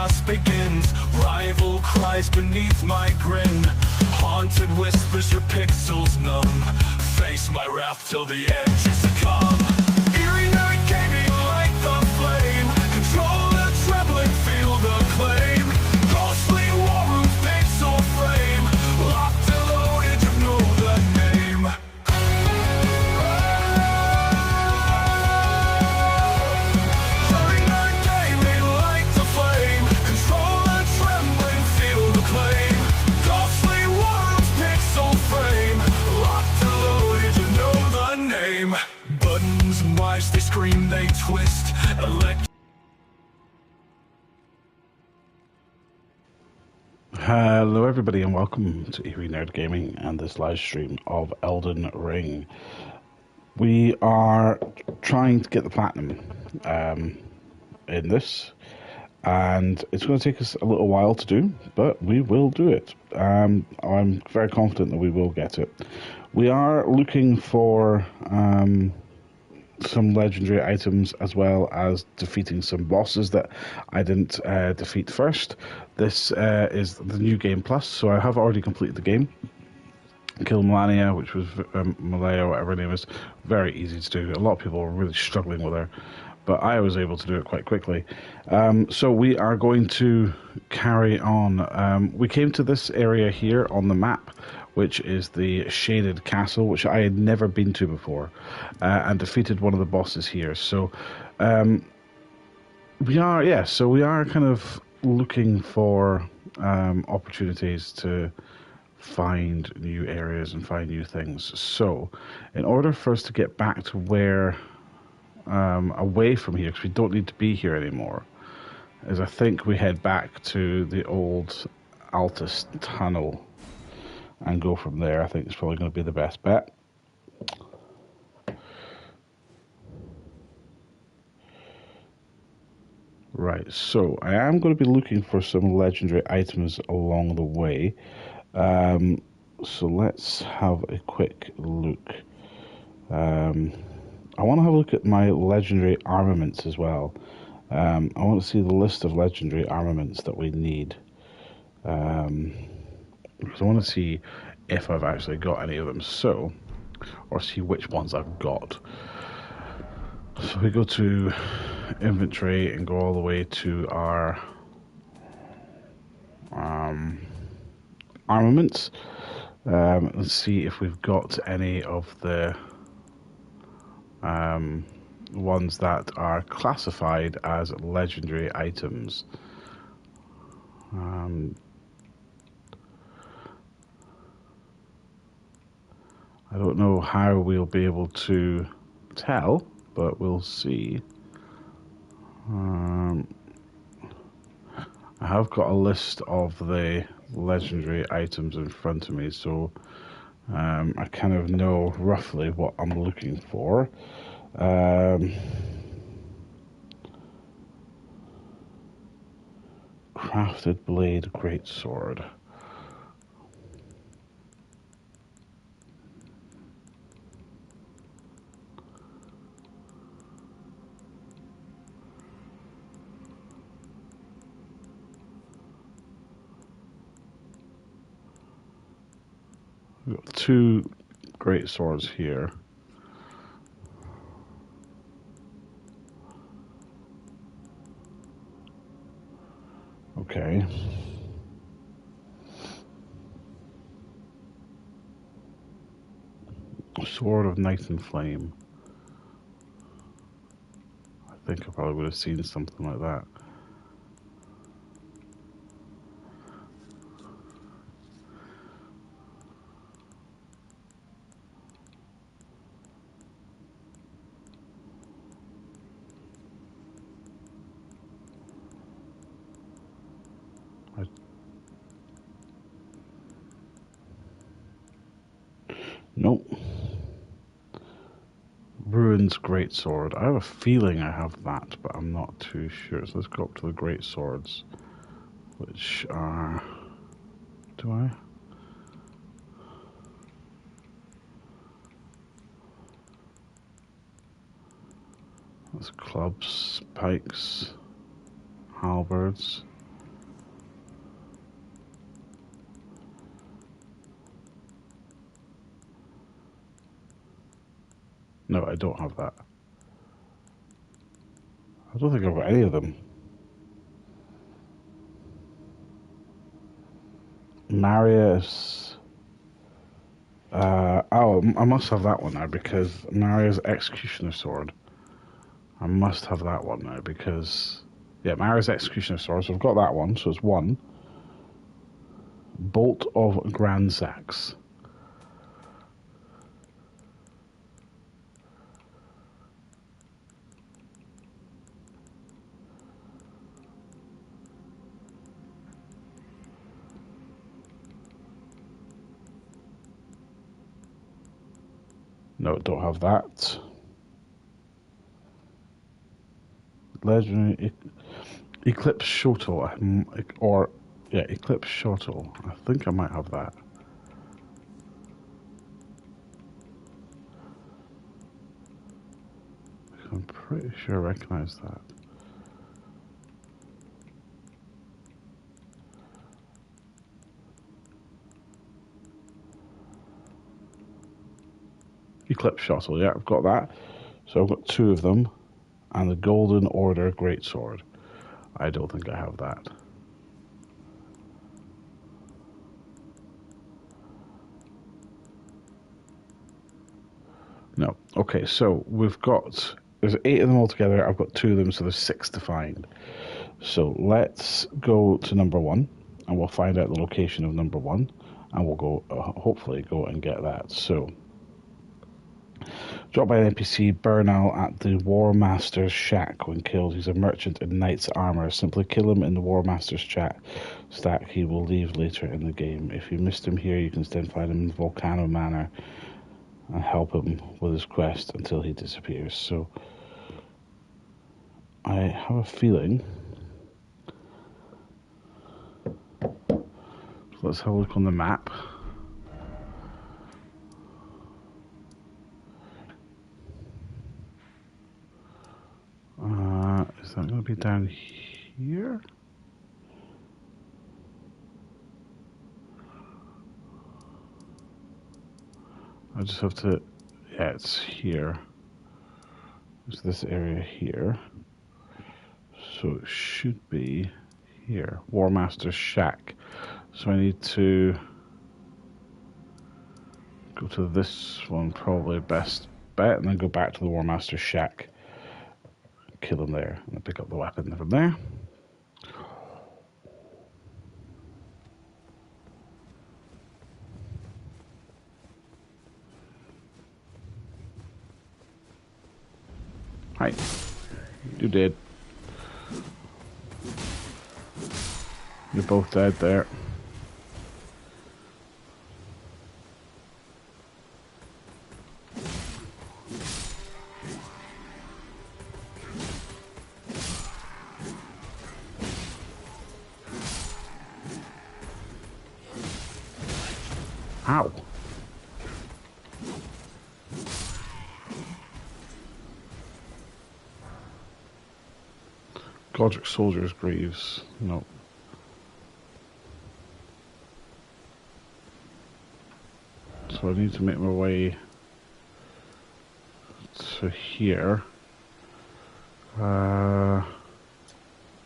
chaos begins. Rival cries beneath my grin. Haunted whispers your pixels numb. Face my wrath till the edge is succumb. Eerie night gaming like the flame. Control the trembling, feel the claim. Ghostly war room, pixel frame. Locked and loaded, you know the name. Eerie night gaming like the flame. Control the trembling, feel the claim. Ghostly war room, pixel frame. Locked and loaded, you know the name. Buttons and wires, they scream, they twist. Hello everybody and welcome to Eerie Nerd Gaming and this live stream of Elden Ring. We are trying to get the platinum in this, and it's going to take us a little while to do, but we will do it. I'm very confident that we will get it. We are looking for some legendary items, as well as defeating some bosses that I didn't defeat first. This is the new game plus, so I have already completed the game. Kill Melania, which was Malaya, whatever her name is, very easy to do. A lot of people were really struggling with her, but I was able to do it quite quickly. So we are going to carry on. We came to this area here on the map, which is the Shaded Castle, which I had never been to before, and defeated one of the bosses here. So we are kind of looking for opportunities to find new areas and find new things. So in order for us to get back to where, away from here, because we don't need to be here anymore, is I think we head back to the old Altus tunnel and go from there. I think it's probably going to be the best bet. Right, so I am going to be looking for some legendary items along the way. So let's have a quick look. I want to have a look at my legendary armaments as well. I want to see the list of legendary armaments that we need. Because I want to see if I've actually got any of them, or see which ones I've got. So we go to inventory and go all the way to our armaments. Let's see if we've got any of the ones that are classified as legendary items. I don't know how we'll be able to tell, but we'll see. I have got a list of the legendary items in front of me, so I kind of know roughly what I'm looking for. Crafted blade, greatsword. We've got two great swords here. Okay. Sword of Night and Flame. I think I probably would have seen something like that. Nope. Ruin's Greatsword. I have a feeling I have that, but I'm not too sure. So let's go up to the Great Swords, which are... Do I? That's clubs, pikes, halberds. No, I don't have that. I don't think I've got any of them. Marius. Oh, I must have that one now because Marius Executioner Sword. I must have that one now because, yeah, Marius Executioner Sword. So I've got that one. So it's one. Bolt of Grandsax. No, don't have that. Legendary Eclipse Shotel, or yeah, Eclipse Shotel. I think I might have that. I'm pretty sure I recognize that. Eclipse Shuttle, yeah, I've got that. So I've got two of them. And the Golden Order Greatsword. I don't think I have that. No. Okay, so we've got... There's 8 of them altogether. I've got 2 of them, so there's 6 to find. So let's go to number 1, and we'll find out the location of number 1, and we'll go, hopefully, go and get that. So... Dropped by an NPC, Bernal at the War Master's shack when killed. He's a merchant in knight's armor. Simply kill him in the War Master's stack. He will leave later in the game. If you missed him here, you can then find him in Volcano Manor and help him with his quest until he disappears. So I have a feeling. Let's have a look on the map. Is that going to be down here? I just have to... Yeah, it's here. It's this area here. So it should be here. War Master's shack. So I need to go to this one, probably best bet, and then go back to the War Master's shack. Kill him there, and then pick up the weapon from there. Hi. You did. You're both dead there. Ow. Godric Soldier's Greaves. No. So I need to make my way to here.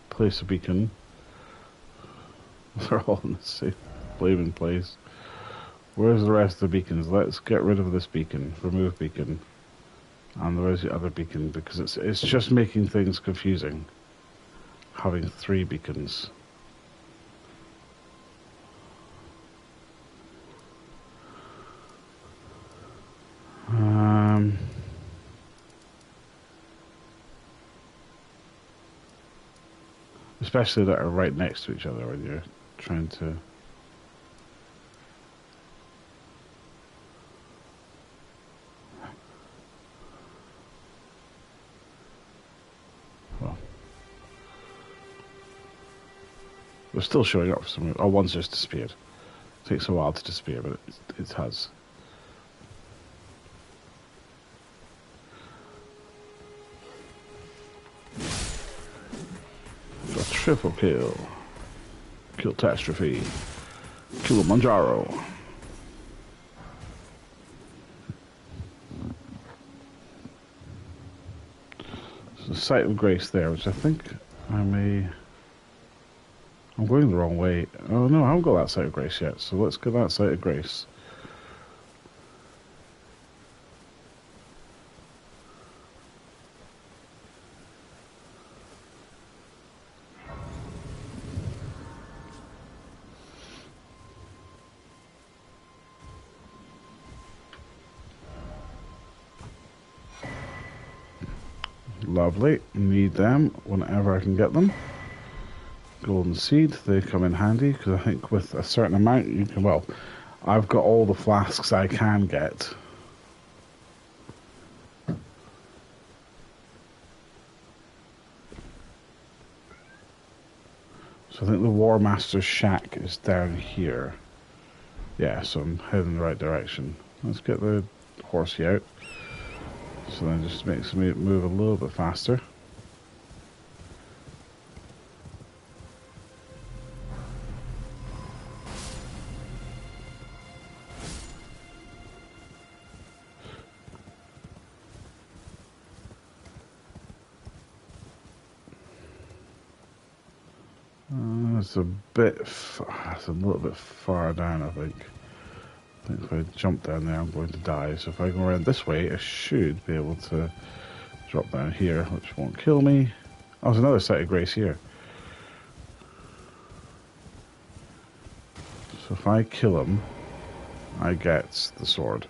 Place a beacon. They're all in the same blaming place. Where's the rest of the beacons? Let's get rid of this beacon. Remove beacon. And where's the other beacon? Because it's just making things confusing. Having 3 beacons. Especially that are right next to each other when you're trying to... Well, they're still showing up for some reason. Oh, one's just disappeared. It takes a while to disappear, but it has. Got triple kill. Catastrophe. Kilimanjaro. Site of Grace there, which I think I may... I'm going the wrong way. Oh no, I haven't got that Site of Grace yet, so let's get that Site of Grace. Lovely. Need them whenever I can get them. Golden seed, they come in handy because I think with a certain amount you can, well, I've got all the flasks I can get. So I think the War Master's shack is down here. Yeah, so I'm heading in the right direction. Let's get the horsey out. So then it just makes me move a little bit faster. It's a bit, it's a little bit far down, I think. I think if I jump down there, I'm going to die. So if I go around this way, I should be able to drop down here, which won't kill me. Oh, there's another Site of Grace here. So if I kill him, I get the sword.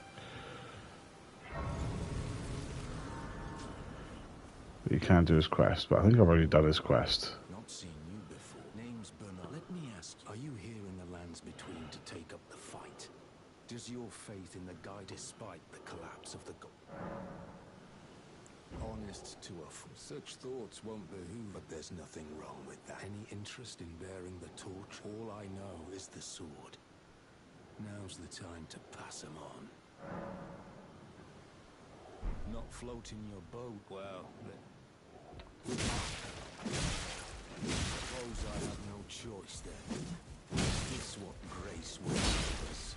But he can't do his quest, but I think I've already done his quest. Not seen you before. Name's Bernard. Let me ask you, are you here in the lands between to take up the fight? Does your faith in the guy despite the collapse of the honest to a fool? Such thoughts won't behoove, but there's nothing wrong with that. Any interest in bearing the torch? All I know is the sword. Now's the time to pass him on. Not floating your boat, well, suppose I have no choice then. Is this what grace will give us?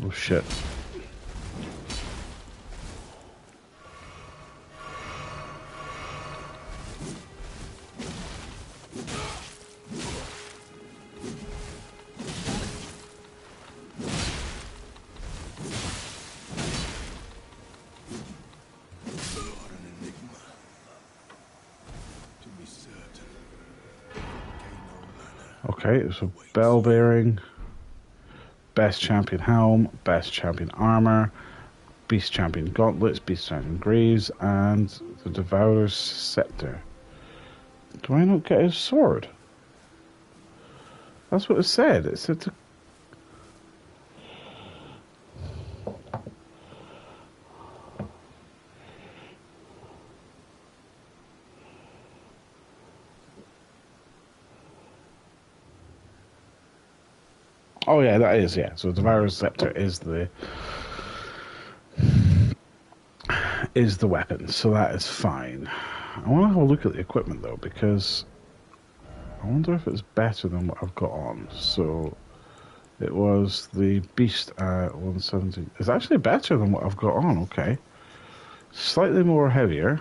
Oh shit. Okay, so bell bearing, best champion helm, best champion armor, beast champion gauntlets, beast champion greaves, and the devourer's scepter. Do I not get his sword? That's what it said. It said to... Oh yeah, that is, yeah. So Devourer's Scepter is the weapon, so that is fine. I want to have a look at the equipment though, because I wonder if it's better than what I've got on. So it was the Beast at 170. It's actually better than what I've got on, okay. Slightly more heavier.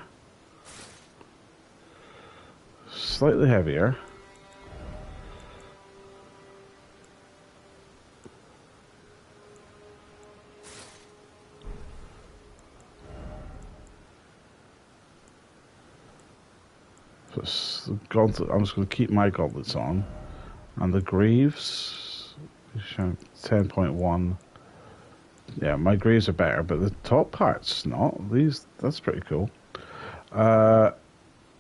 Slightly heavier. Gauntlet, I'm just going to keep my gauntlets on, and the greaves 10.1. Yeah, my greaves are better, but the top part's not. That's pretty cool. And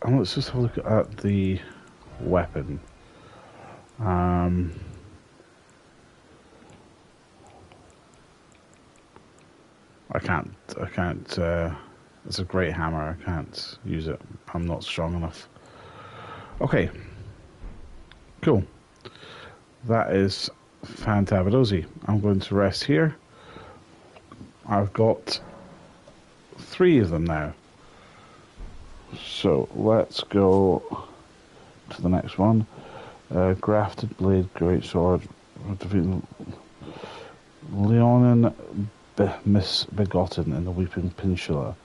let's just have a look at the weapon. I can't. It's a great hammer. I can't use it. I'm not strong enough. Okay. Cool. That is fantabidozy. I'm going to rest here. I've got 3 of them now. So let's go to the next one. Grafted blade, great sword. Defeating Leonin misbegotten in the Weeping Peninsula.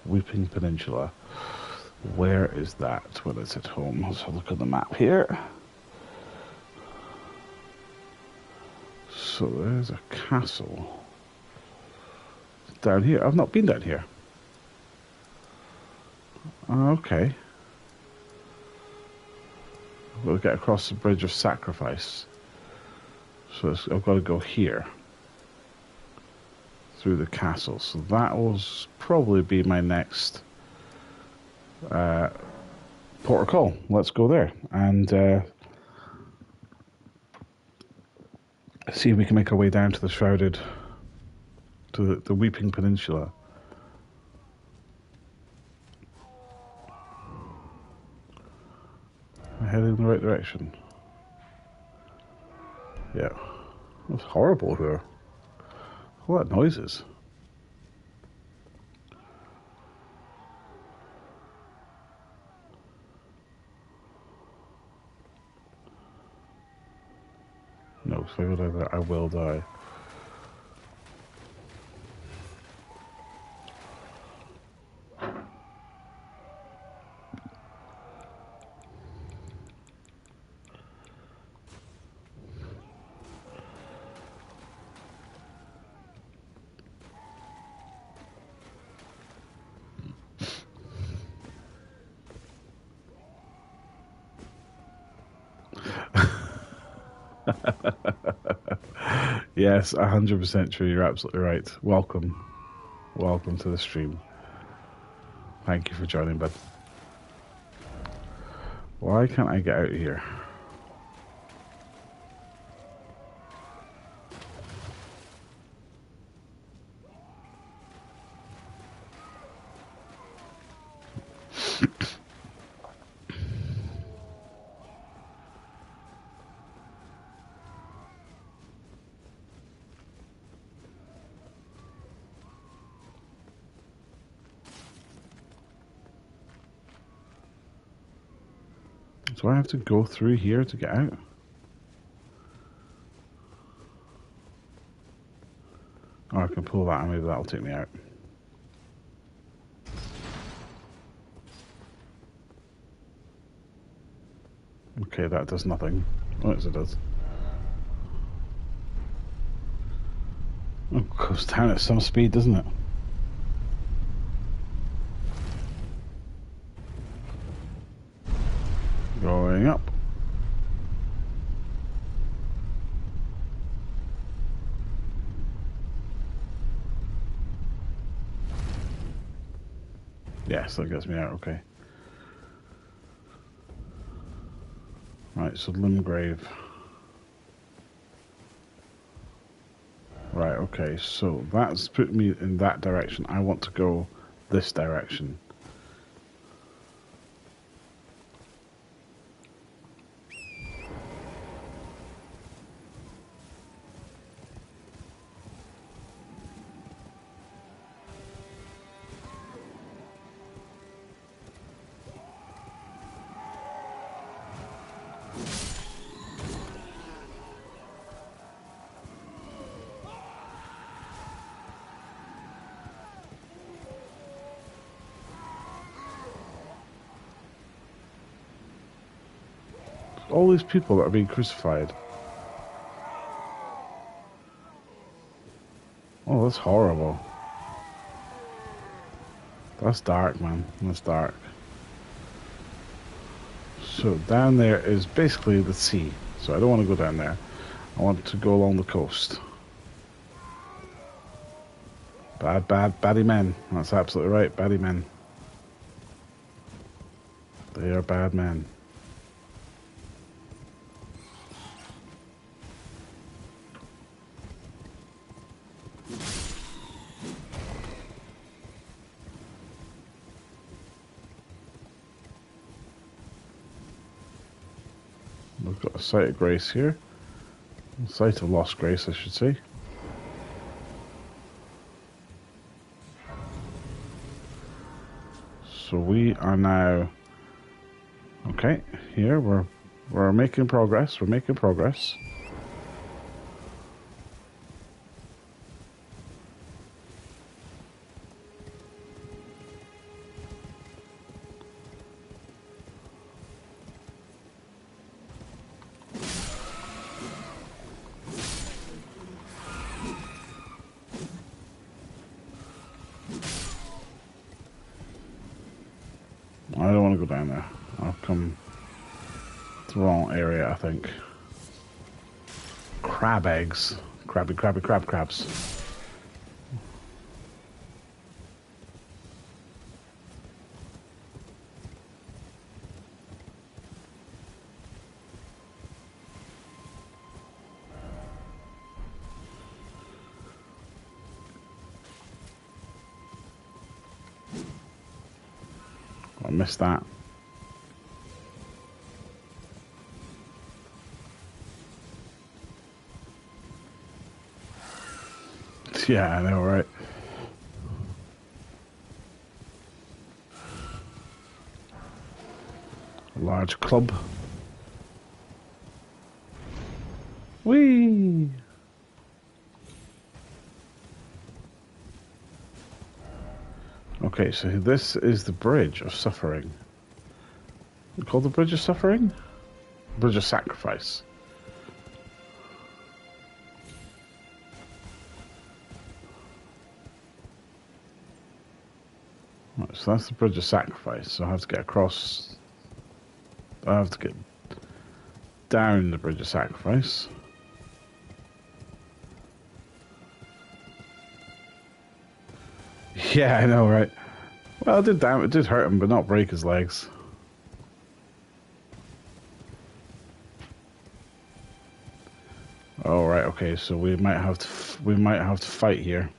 Weeping Peninsula. Where is that when it's at home? Let's have a look at the map here. So there's a castle down here. I've not been down here. Okay. We'll get across the Bridge of Sacrifice. So I've got to go here. Through the castle. So that will probably be my next port of call. Let's go there and see if we can make our way down to the Shrouded, to the Weeping Peninsula. Am I heading in the right direction? Yeah. That's horrible here. All that noises. No, so if I go down there, I will die. Yes, 100% true. You're absolutely right. Welcome. Welcome to the stream. Thank you for joining, bud. Why can't I get out of here? Do I have to go through here to get out? Oh, I can pull that and maybe that'll take me out. Okay, that does nothing. Oh, yes, it does. Oh, it goes down at some speed, doesn't it? Going up. Yes, that gets me out, okay. Right, so Limgrave. Right, okay, so that's put me in that direction. I want to go this direction. All these people that are being crucified. Oh, that's horrible. That's dark, man. That's dark. So down there is basically the sea. So I don't want to go down there. I want to go along the coast. Baddie men. That's absolutely right, baddie men. They are bad men. We've got a Site of Grace here. A Site of Lost Grace, I should say. So we are now... Okay, here we're making progress. We're making progress. I don't want to go down there. I've come to the wrong area, I think. Crab eggs. Crabby, crabby, crabs. I missed that. Yeah, I know, right? A large club. Whee! Okay, so this is the Bridge of Suffering. It's called the Bridge of Suffering? Bridge of Sacrifice. Right, so that's the Bridge of Sacrifice. So I have to get across. I have to get down the Bridge of Sacrifice. Yeah, I know, right? Well, it did hurt him, but not break his legs. Oh, right, okay, so we might have to fight here.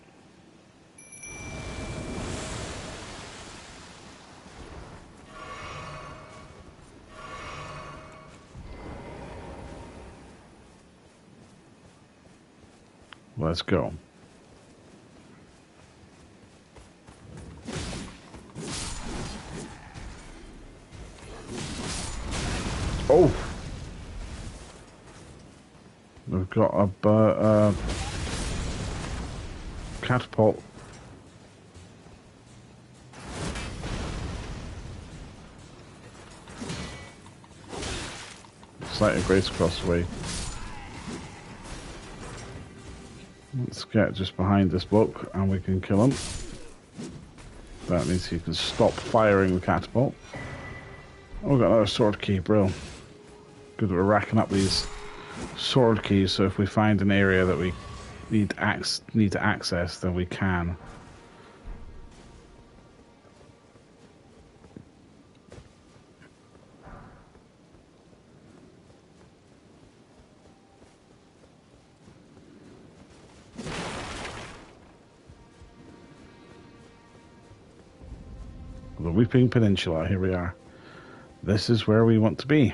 Let's go. Oh! We've got a catapult. Slightly grace across the way. Let's get just behind this bloke and we can kill him. That means he can stop firing the catapult. Oh, we've got another sword key, bro. Good that we're racking up these sword keys, so if we find an area that we need to access, then we can. The Weeping Peninsula, here we are. This is where we want to be.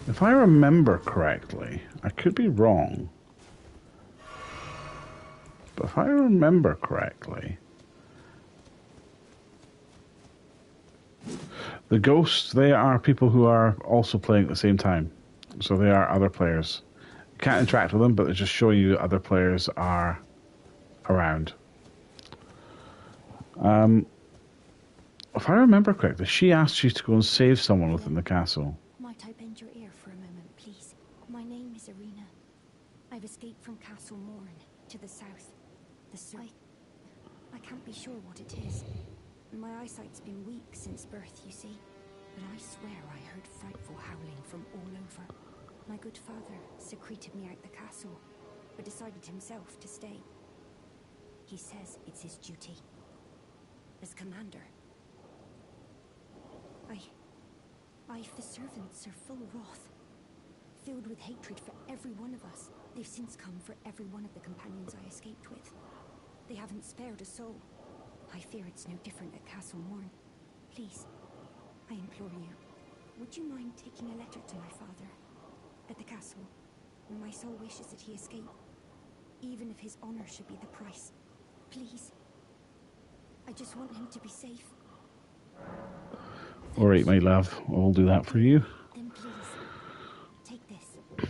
If I remember correctly, I could be wrong, but if I remember correctly, the ghosts, they are people who are also playing at the same time. So they are other players. You can't interact with them, but they're just showing you other players are around. If I remember correctly, she asked you to go and save someone within the castle. Might I bend your ear for a moment, please? My name is Irina. I've escaped from Castle Morn to the south. I can't be sure what it is. My eyesight's been weak since birth, you see. But I swear I heard frightful howling from all over. My good father secreted me out the castle, but decided himself to stay. He says it's his duty. As commander. The servants are full wrath, filled with hatred for every one of us. They've since come for every one of the companions I escaped with. They haven't spared a soul. I fear it's no different at Castle Morn. Please, I implore you, would you mind taking a letter to my father at the castle? My soul wishes that he escape, even if his honor should be the price. Please. I just want him to be safe. Alright, my love, I'll do that for you. Then please, take this.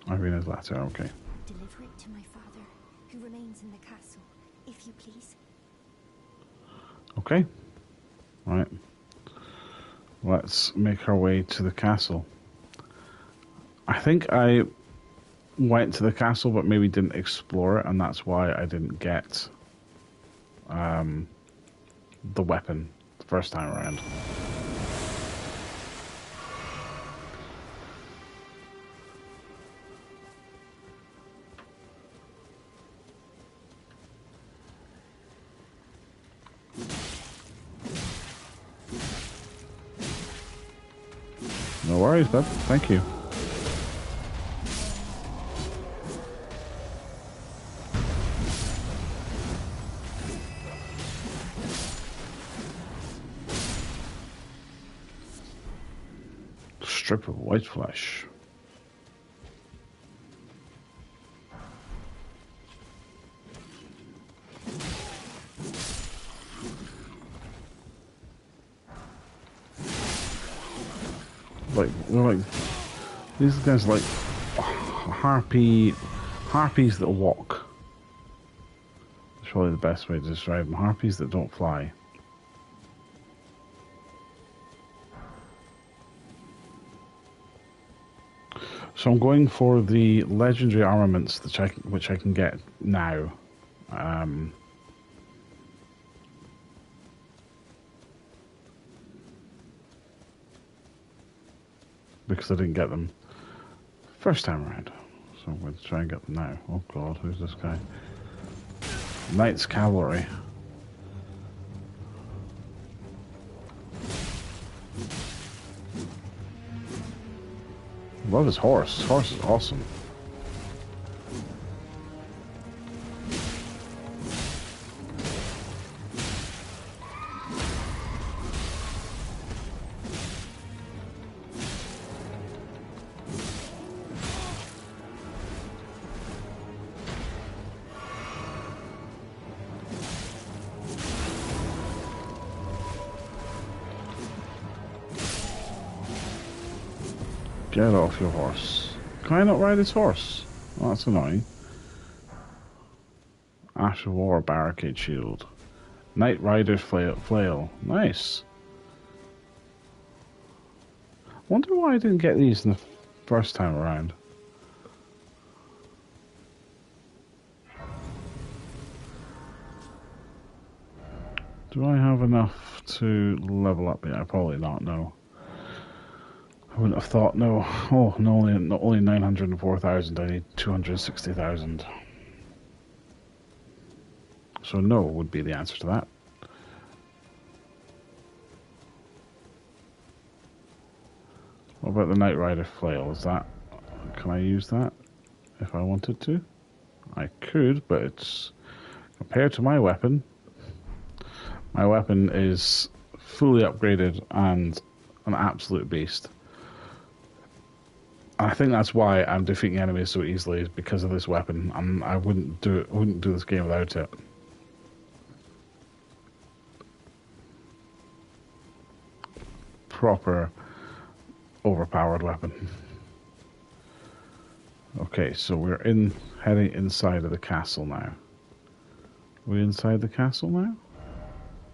Irina's letter, okay. Deliver it to my father, who remains in the castle, if you please. Okay. Right. Let's make our way to the castle. I think I went to the castle, but maybe didn't explore it, and that's why I didn't get the weapon the first time around. No worries, bud. Thank you. Strip of white flesh. Like these guys are like harpies that walk. That's probably the best way to describe them. Harpies that don't fly. So I'm going for the legendary armaments which I can get now. Because I didn't get them first time around. So I'm going to try and get them now. Oh god, who's this guy? Knight's Cavalry. Love his horse. His horse is awesome. Get off your horse. Can I not ride his horse? Oh, that's annoying. Ash of War Barricade Shield. Knight Rider's Flail. Nice. Wonder why I didn't get these in the first time around. Do I have enough to level up yet? I probably not, no. I wouldn't have thought, no. Oh, no, only 904,000. I need 260,000. So no would be the answer to that. What about the Knight Rider Flail? Is that... Can I use that if I wanted to? I could, but it's... Compared to my weapon is fully upgraded and an absolute beast. I think that's why I'm defeating enemies so easily, is because of this weapon. I wouldn't do this game without it. Proper overpowered weapon. Okay, so we're heading inside of the castle now. Are we inside the castle now?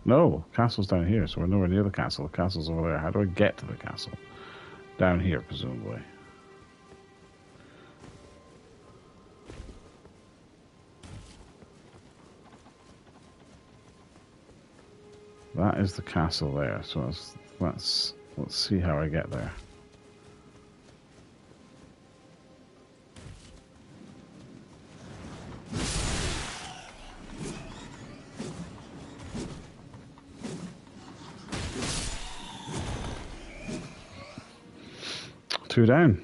No, castle's down here, so we're nowhere near the castle. The castle's over there. How do I get to the castle? Down here, presumably. That is the castle there, so let's see how I get there. Two down.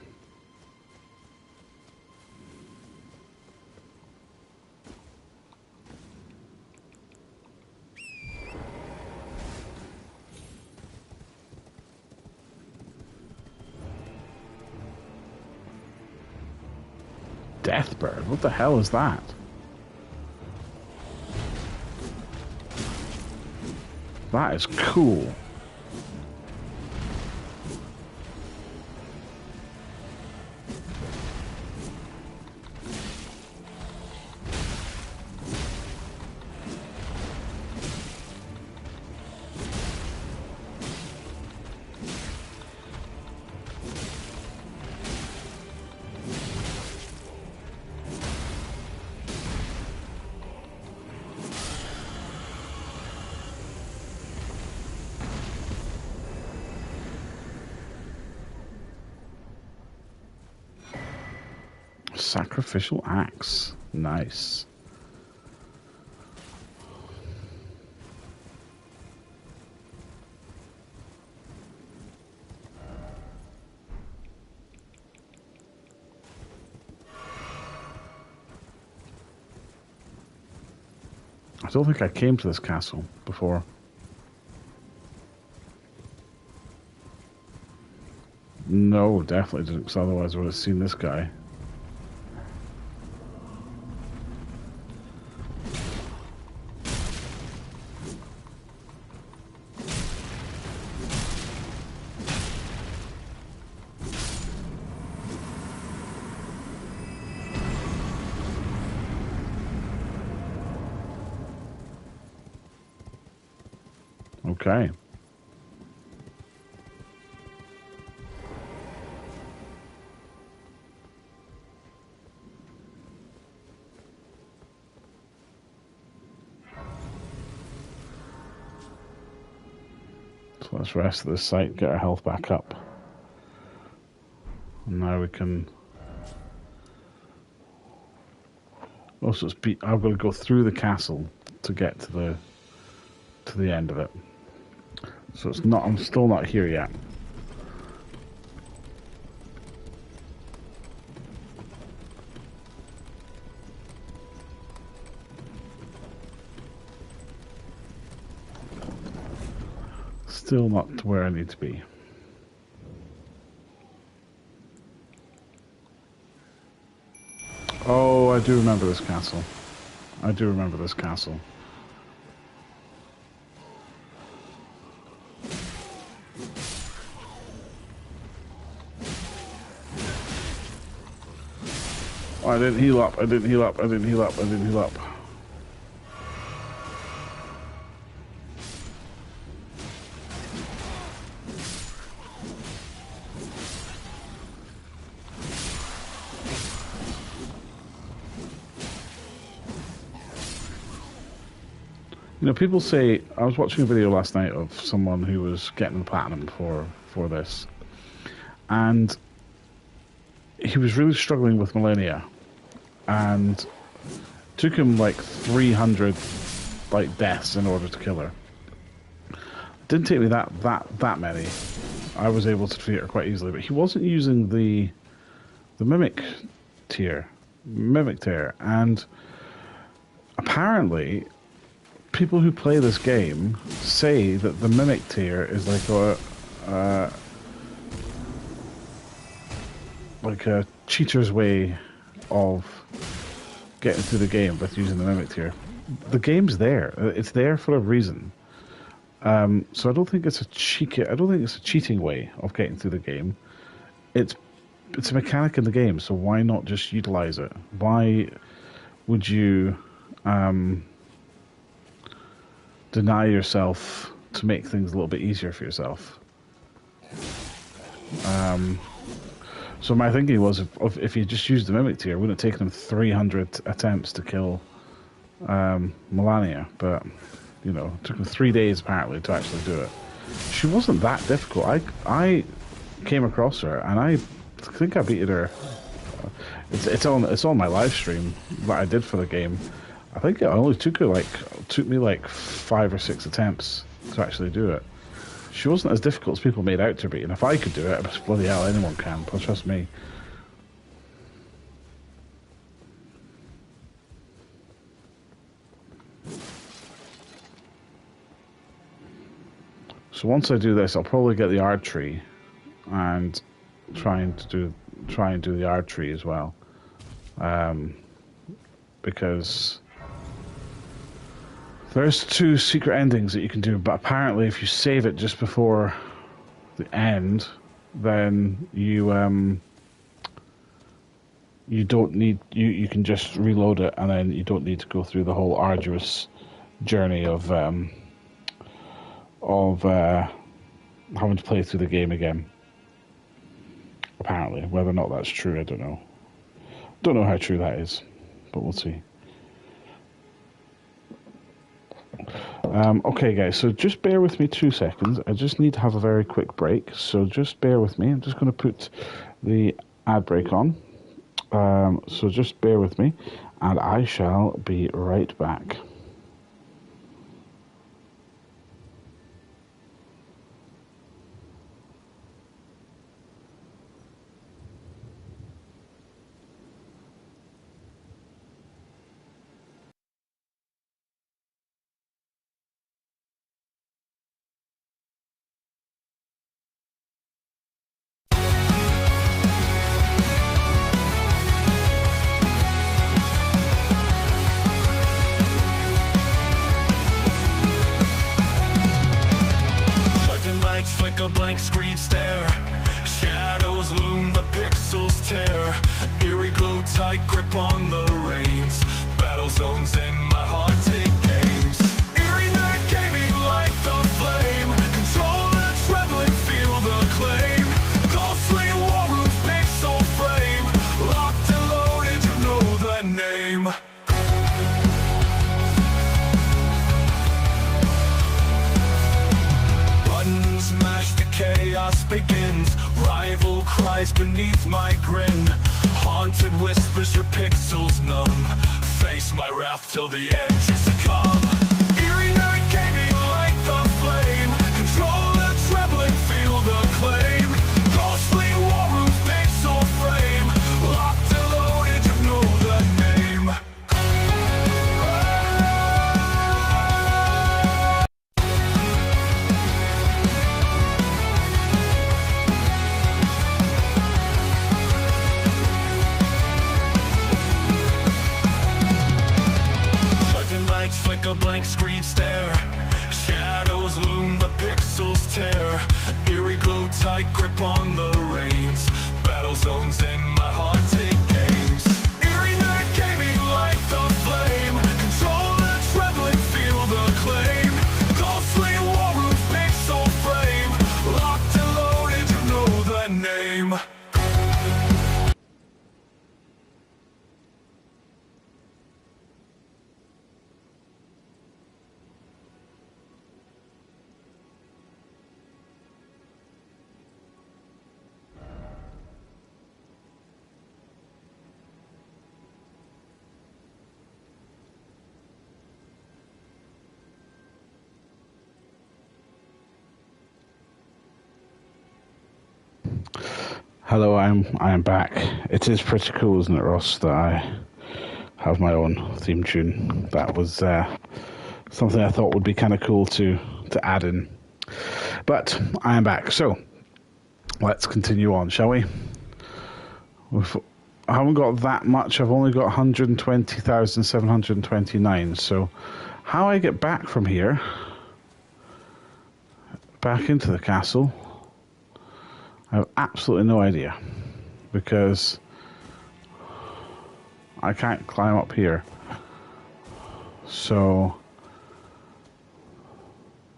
Deathbird? What the hell is that? That is cool. Sacrificial axe. Nice. I don't think I came to this castle before. No, definitely didn't, because otherwise I would have seen this guy. Okay. So let's rest this site, get our health back up. And now we can... Also, I've got to go through the castle to get to the end of it. So it's not. I'm still not here yet. Still not to where I need to be. Oh, I do remember this castle. I do remember this castle. Oh, I didn't heal up. I didn't heal up. I didn't heal up. I didn't heal up. You know, people say, I was watching a video last night of someone who was getting the platinum for this, and he was really struggling with Millennia, and took him like 300 like deaths in order to kill her. Didn't take me that many. I was able to defeat her quite easily, but he wasn't using the mimic tier, and apparently people who play this game say that the mimic tier is like a cheater's way of getting through the game with using the mimic tier. The game's there; it's there for a reason. So I don't think it's a cheating way of getting through the game. It's a mechanic in the game, so why not just utilize it? Why would you deny yourself to make things a little bit easier for yourself? So my thinking was, if you just used the mimic tier, it wouldn't have taken him 300 attempts to kill Melania, but you know, it took him 3 days apparently to actually do it. She wasn't that difficult. I came across her, and I think I beat her. It's on my live stream that I did for the game. I think it only took me like 5 or 6 attempts to actually do it. She wasn't as difficult as people made out to be, and if I could do it, bloody hell, anyone can. But trust me. So once I do this, I'll probably get the archery and try and do the archery as well, because there's 2 secret endings that you can do. But apparently, if you save it just before the end, then you don't need you can just reload it, and then you don't need to go through the whole arduous journey of having to play through the game again. Apparently, whether or not that's true, I don't know. Don't know how true that is, but we'll see. Okay, guys, so just bear with me 2 seconds. I just need to have a very quick break, so just bear with me. I'm just going to put the ad break on. So just bear with me, and I shall be right back. Lightning lights flicker, blank screen stare. Shadows loom, the pixels tear. Eerie glow, tight grip on the reins. Battle zones in my heart take games. Eerie night gaming like the flame. Control the trembling, feel the claim. Ghostly war rooms, pixel frame. Locked and loaded, you know the name. Buttons mashed, the chaos begins. Rival cries beneath my grin. Haunted whispers, your pixels numb. Face my wrath till the edge is succumb. Eerie night gaming like the flame. Control the trembling, feel the claim. Ghostly war rooms, pixel frame. Locked and loaded, you know the name. Lightning lights flicker, blank screen stare. Shadows loom, the pixels tear. Eerie glow, tight grip on the reins. Battle zones in my heart take games. Eerie night gaming like the flame. Control the trembling, feel the claim. Ghostly war rooms, pixel frame. Locked and loaded, you know the name. Hello, I am back. It is pretty cool, isn't it, Ross, that I have my own theme tune. That was something I thought would be kind of cool to add in. But I am back, so let's continue on, shall we? I haven't got that much. I've only got 120,729. So how I get back from here, back into the castle, I have absolutely no idea, because I can't climb up here. So,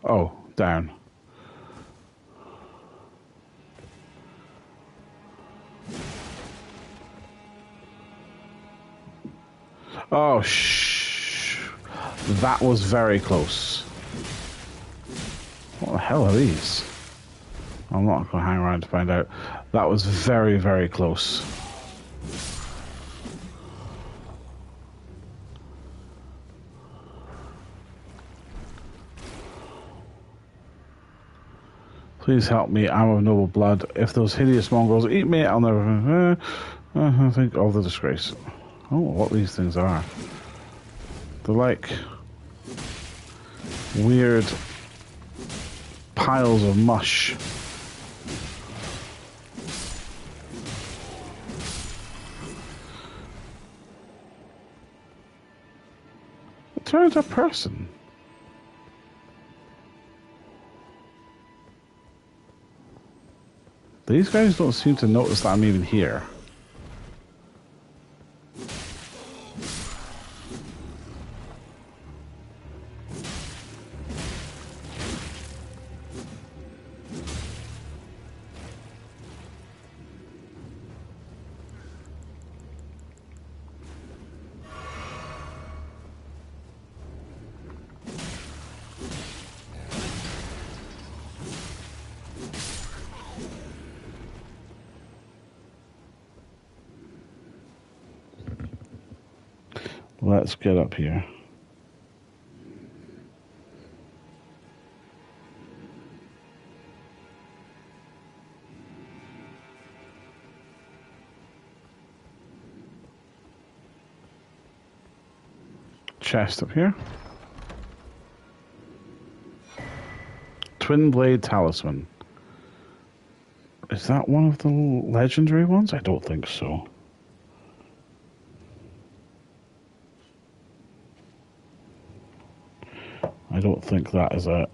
oh, down. Oh, that was very close. What the hell are these? I'm not going to hang around to find out. That was very, very close. Please help me, I'm of noble blood. If those hideous mongrels eat me, I'll never... I think all the disgrace. Oh, what these things are. They're like weird piles of mush. It turns a person. These guys don't seem to notice that I'm even here. let's get up here. Chest up here. Twin Blade Talisman. Is that one of the legendary ones? I don't think so. I don't think that is it.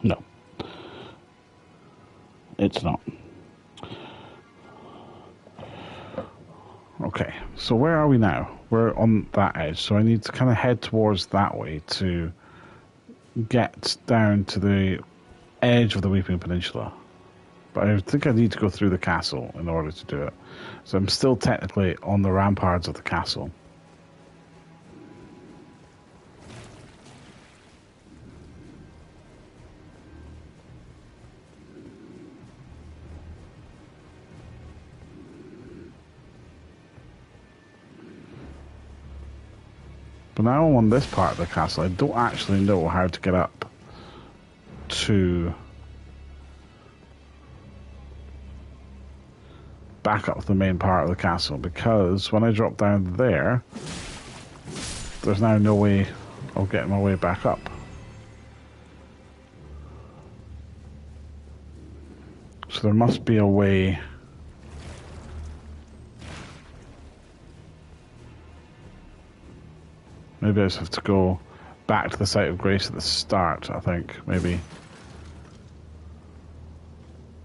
No. It's not. Okay, so where are we now? We're on that edge, so I need to kind of head towards that way to get down to the edge of the Weeping Peninsula. But I think I need to go through the castle in order to do it. So I'm still technically on the ramparts of the castle. But now I'm on this part of the castle. I don't actually know how to get up to back up the main part of the castle, because when I drop down there, there's now no way of getting my way back up. So there must be a way. Maybe I just have to go back to the site of grace at the start, I think. Maybe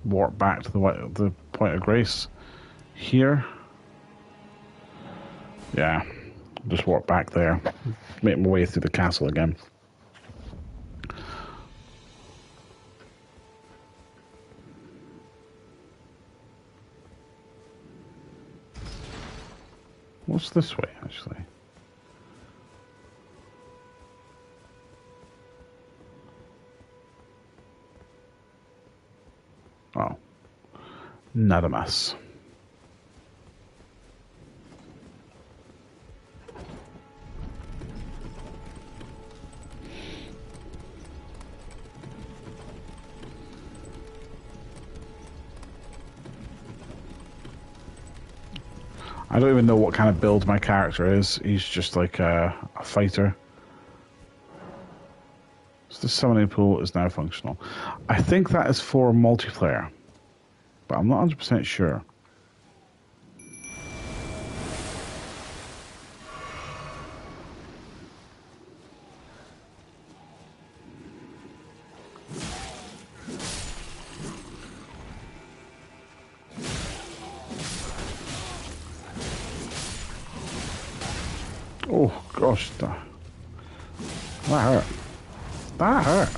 warp back to the point of grace here. Yeah, just walk back there. Make my way through the castle again. What's this way, actually? Oh, not a mess. I don't even know what kind of build my character is. He's just like a fighter. So the summoning pool is now functional. I think that is for multiplayer, but I'm not 100% sure. Oh gosh, that hurt. That hurt.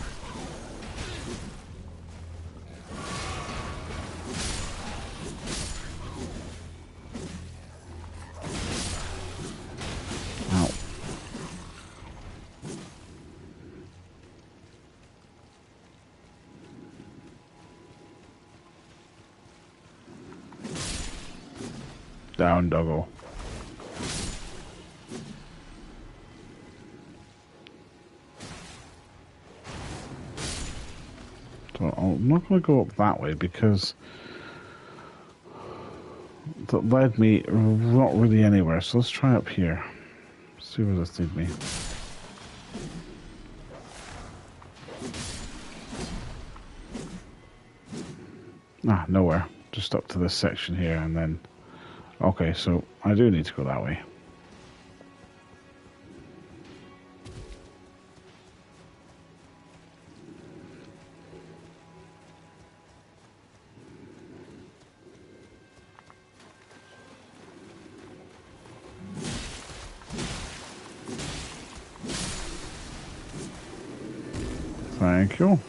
Ow. Down, doggo. I'm not going to go up that way because that led me not really anywhere. So let's try up here. See where this leads me. Ah, nowhere. Just up to this section here and then... Okay, so I do need to go that way. Thank you.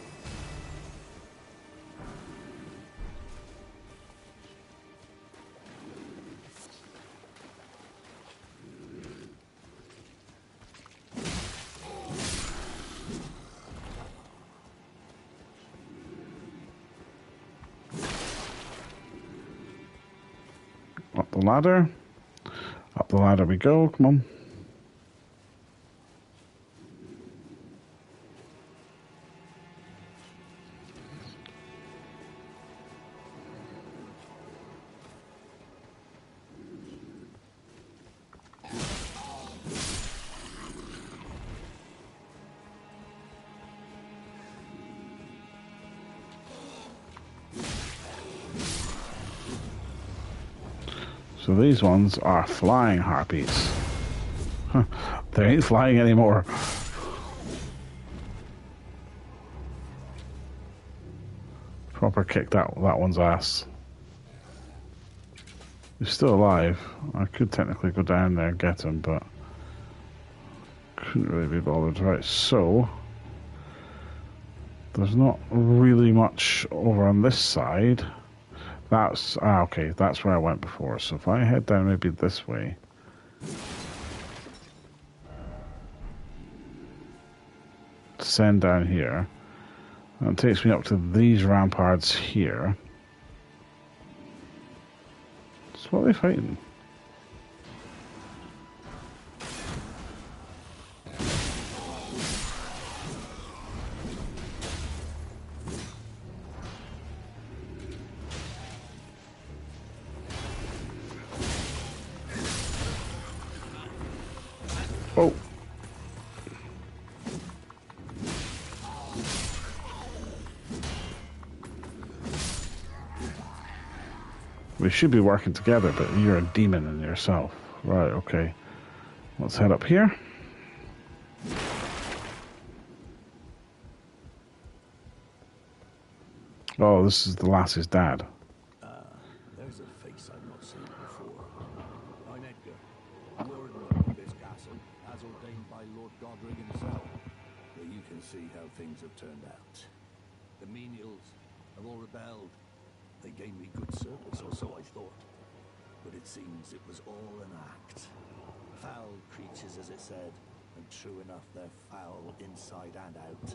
the ladder. Up the ladder we go. Come on. So these ones are flying harpies. Huh. They ain't flying anymore. Proper kick that one's ass. He's still alive. I could technically go down there and get him, but couldn't really be bothered. Right, so there's not really much over on this side. That's okay, that's where I went before. So if I head down maybe this way. Descend down here. And it takes me up to these ramparts here. So what are they fighting? Oh. We should be working together, but you're a demon in yourself. Right, okay. Let's head up here. Oh, this is the lass's dad. There's a face I've not seen before. I'm Edgar, warden of this castle, as ordained by Lord Godric himself. But you can see how things have turned out. The menials have all rebelled. They gave me good service, or so I thought. But it seems it was all an act. Foul creatures, as it said, and true enough, they're foul inside and out.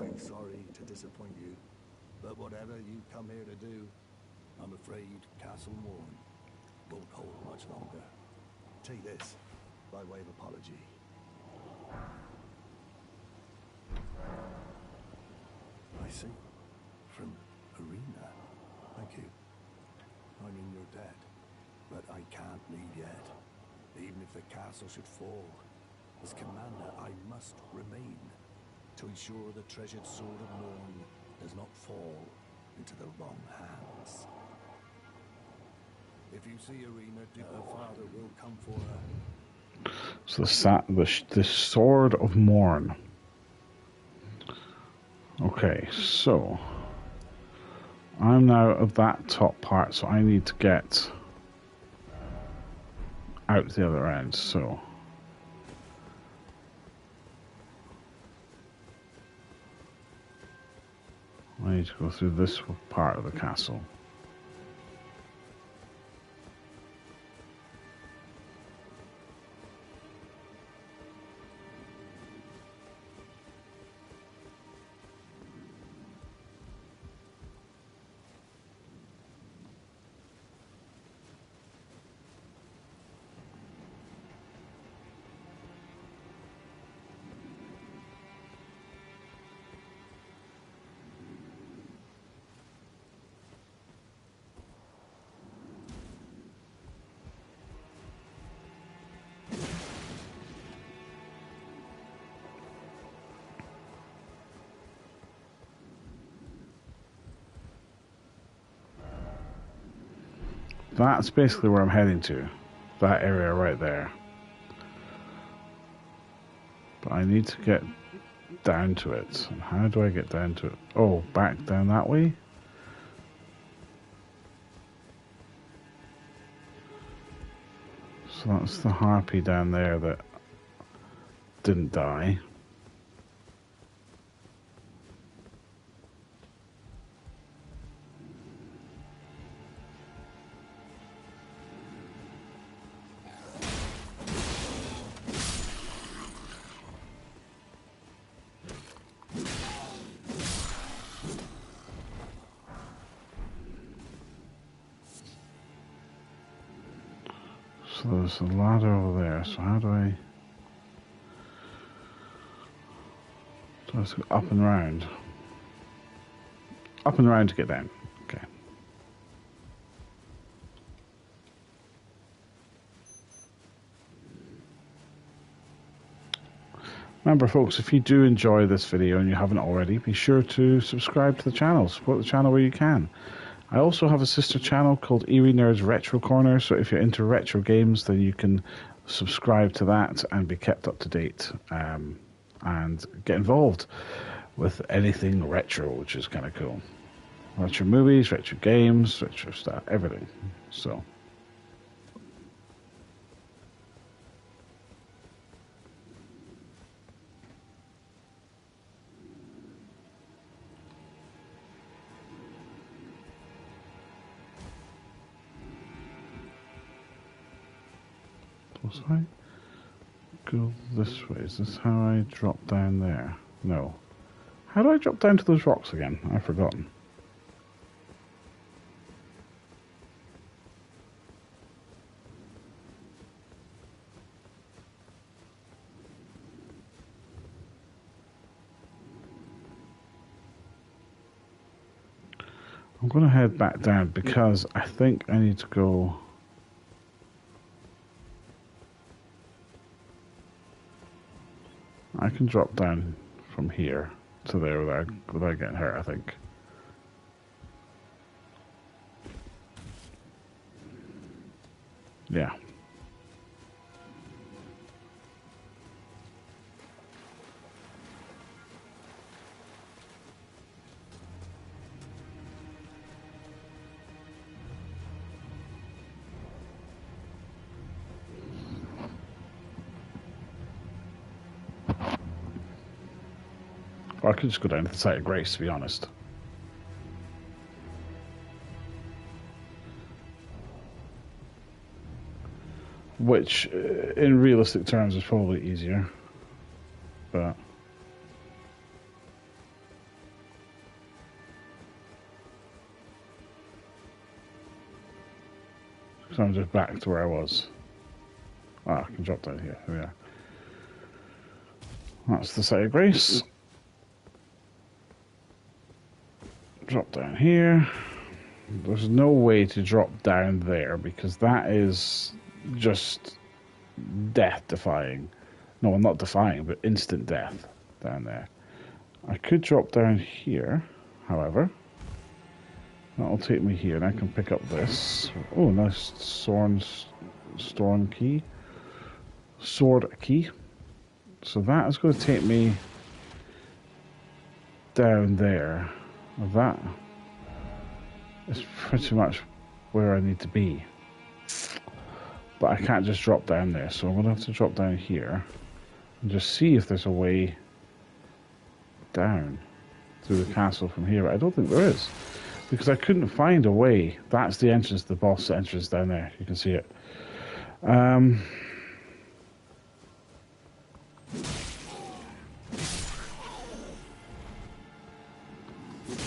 I'm sorry to disappoint you, but whatever you come here to do, I'm afraid Castle Morn won't hold much longer. Take this, by way of apology. I see. From Arena. Thank you. I mean, you're dead, but I can't leave yet. Even if the castle should fall, as commander, I must remain to ensure the treasured sword of Morn does not fall into the wrong hands. If you see Arena, her father will come for her. So the sword of Morn. Okay, so I'm now at that top part, so I need to get out the other end. So I need to go through this part of the castle. That's basically where I'm heading to. That area right there. But I need to get down to it. And how do I get down to it? Oh, back down that way? So that's the harpy down there that didn't die. So there's a ladder over there. So how do I... Do I just go up and round? Up and round to get down. Okay. Remember, folks, if you do enjoy this video and you haven't already, be sure to subscribe to the channel. Support the channel where you can. I also have a sister channel called Eerie Nerds Retro Corner, so if you're into retro games, then you can subscribe to that and be kept up to date and get involved with anything retro, which is kind of cool. Retro movies, retro games, retro stuff, everything. So... Was I go this way? Is this how I drop down there? No. How do I drop down to those rocks again? I've forgotten. I'm going to head back down because I think I need to go... I can drop down from here to there without getting hurt, I think. Yeah. Or I could just go down to the site of grace, to be honest. Which, in realistic terms, is probably easier. But... so I'm just back to where I was. Ah, I can drop down here. Here we are. That's the site of grace. Drop down here. There's no way to drop down there because that is just death defying. No, well, not defying, but instant death down there. I could drop down here, however. That'll take me here, and I can pick up this. Oh, nice sword key. Sword key. So that is going to take me down there. That is pretty much where I need to be. But I can't just drop down there, so I'm going to have to drop down here and just see if there's a way down through the castle from here. But I don't think there is, because I couldn't find a way. That's the entrance, the boss entrance down there. You can see it.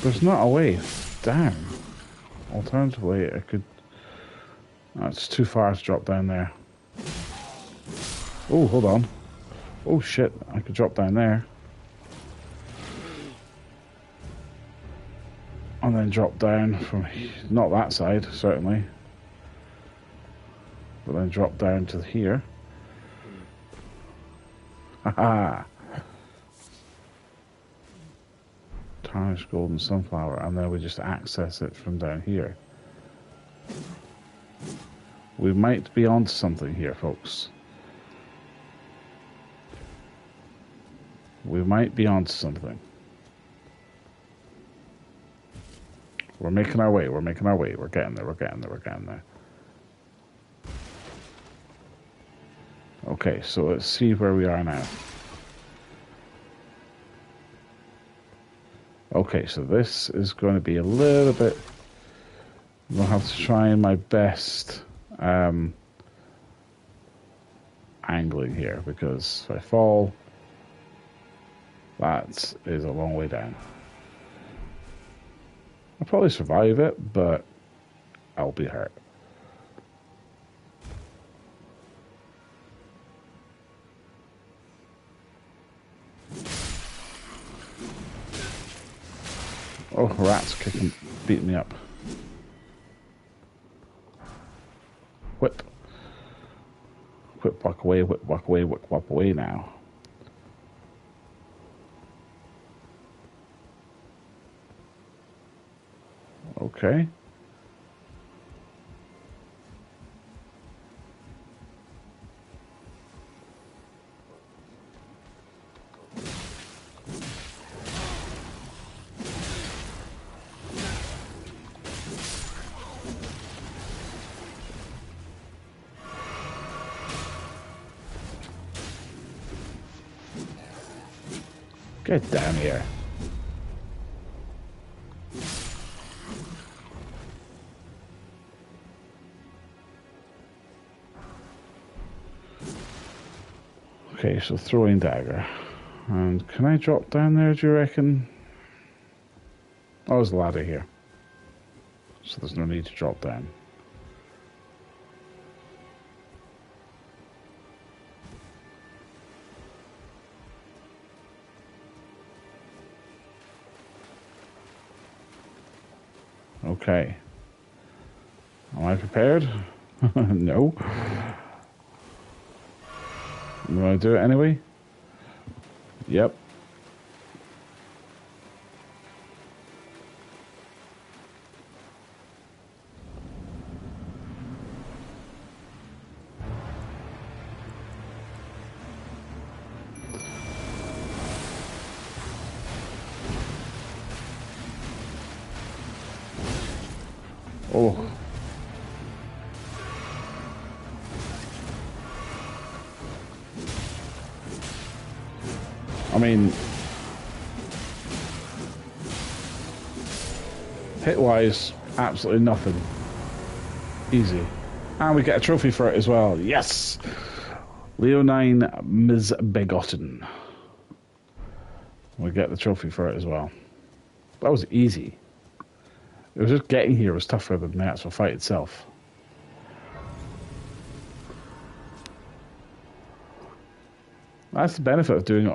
There's not a way down. Alternatively, I could... oh, it's too far to drop down there. Oh, hold on. Oh, shit. I could drop down there. And then drop down from... not that side, certainly. But then drop down to here. Haha! Tarnished golden sunflower, and then we just access it from down here. We might be onto something here, folks. We might be onto something. We're making our way, we're making our way, we're getting there, we're getting there, we're getting there. Okay, so let's see where we are now. Okay, so this is going to be a little bit... I'm going to have to try my best angling here, because if I fall, that is a long way down. I'll probably survive it, but I'll be hurt. Oh, rats kicking, beating me up. Whip. Whip, walk away, whip, walk away, whip, walk away now. Okay. Get down here. Okay, so throwing dagger. And can I drop down there, do you reckon? Oh, there's a ladder here. So there's no need to drop down. Okay. Am I prepared? No. You want to do it anyway? Yep. Oh. I mean, hit-wise, absolutely nothing. Easy. And we get a trophy for it as well. Yes! Leonine Misbegotten. We get the trophy for it as well. That was easy. It was just getting here was tougher than the actual fight itself. That's the benefit of doing it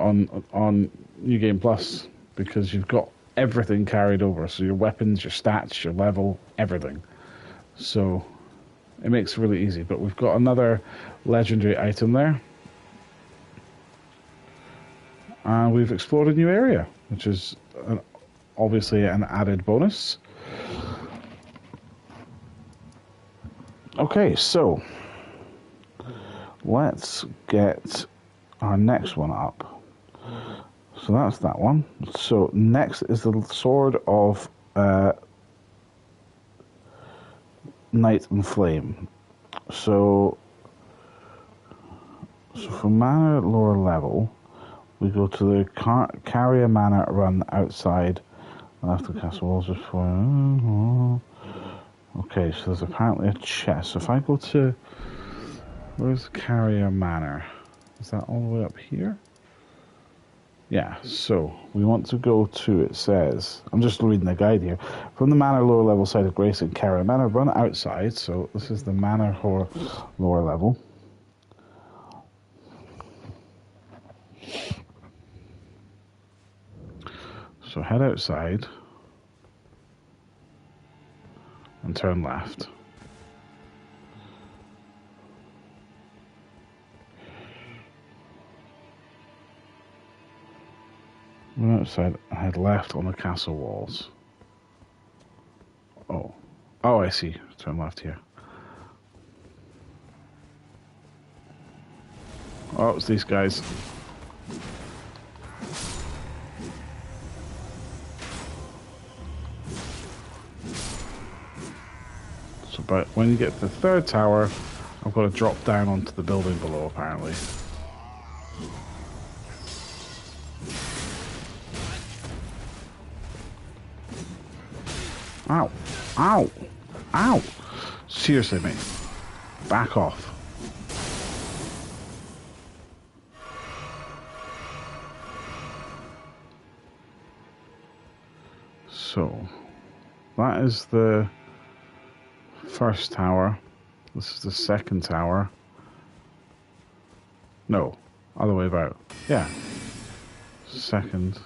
on New Game Plus, because you've got everything carried over. So your weapons, your stats, your level, everything. So it makes it really easy. But we've got another legendary item there. And we've explored a new area, which is obviously an added bonus. Okay, so let's get our next one up. So that's that one. So next is the Sword of Night and Flame. So for mana at lower level, we go to the Carrier Mana run outside and after the castle walls before. Okay, so there's apparently a chest. So if I go to, where's Carrier Manor? Is that all the way up here? Yeah, so we want to go to, it says, I'm just reading the guide here. From the Manor lower level side of Grace and Carrier Manor, run outside. So this is the Manor lower level. So head outside and turn left. Run outside and head left on the castle walls. Oh, I see. Turn left here. Oh, it's these guys. But when you get to the third tower, I've got to drop down onto the building below, apparently. Ow! Ow! Ow! Seriously, mate. Back off. So, that is the first tower. This is the second tower. No, other way about. Yeah. Second.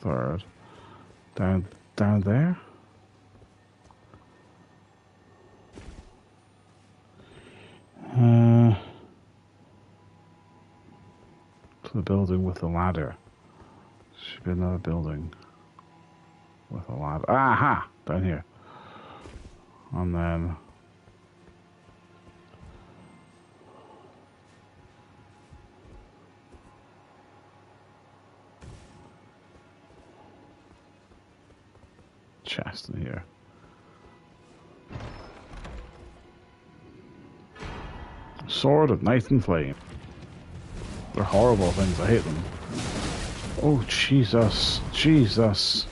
third. Down there? To the building with the ladder. Should be another building with a ladder. Aha! Down here. And then chest in here. Sword of Night and Flame. They're horrible things, I hate them. Oh, Jesus. Jesus.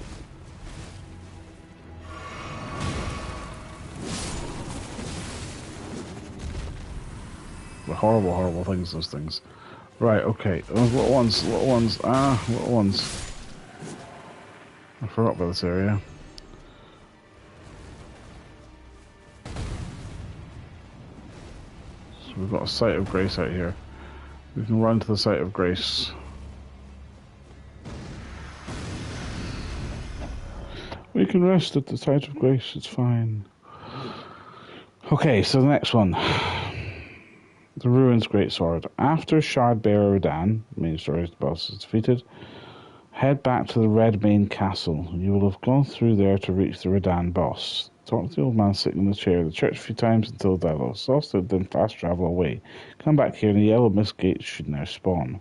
They're horrible, horrible things, those things. Right, okay. Those little ones, little ones. Ah, little ones. I forgot about this area. So we've got a site of grace out here. We can run to the site of grace. We can rest at the site of grace, it's fine. Okay, so the next one. The Ruins Greatsword. After Shardbearer Radan, main story boss, is defeated, head back to the Red Mane Castle. You will have gone through there to reach the Radan boss. Talk to the old man sitting in the chair of the church a few times until the dialogue is exhausted, then fast travel away. Come back here and the yellow mist gate should now spawn.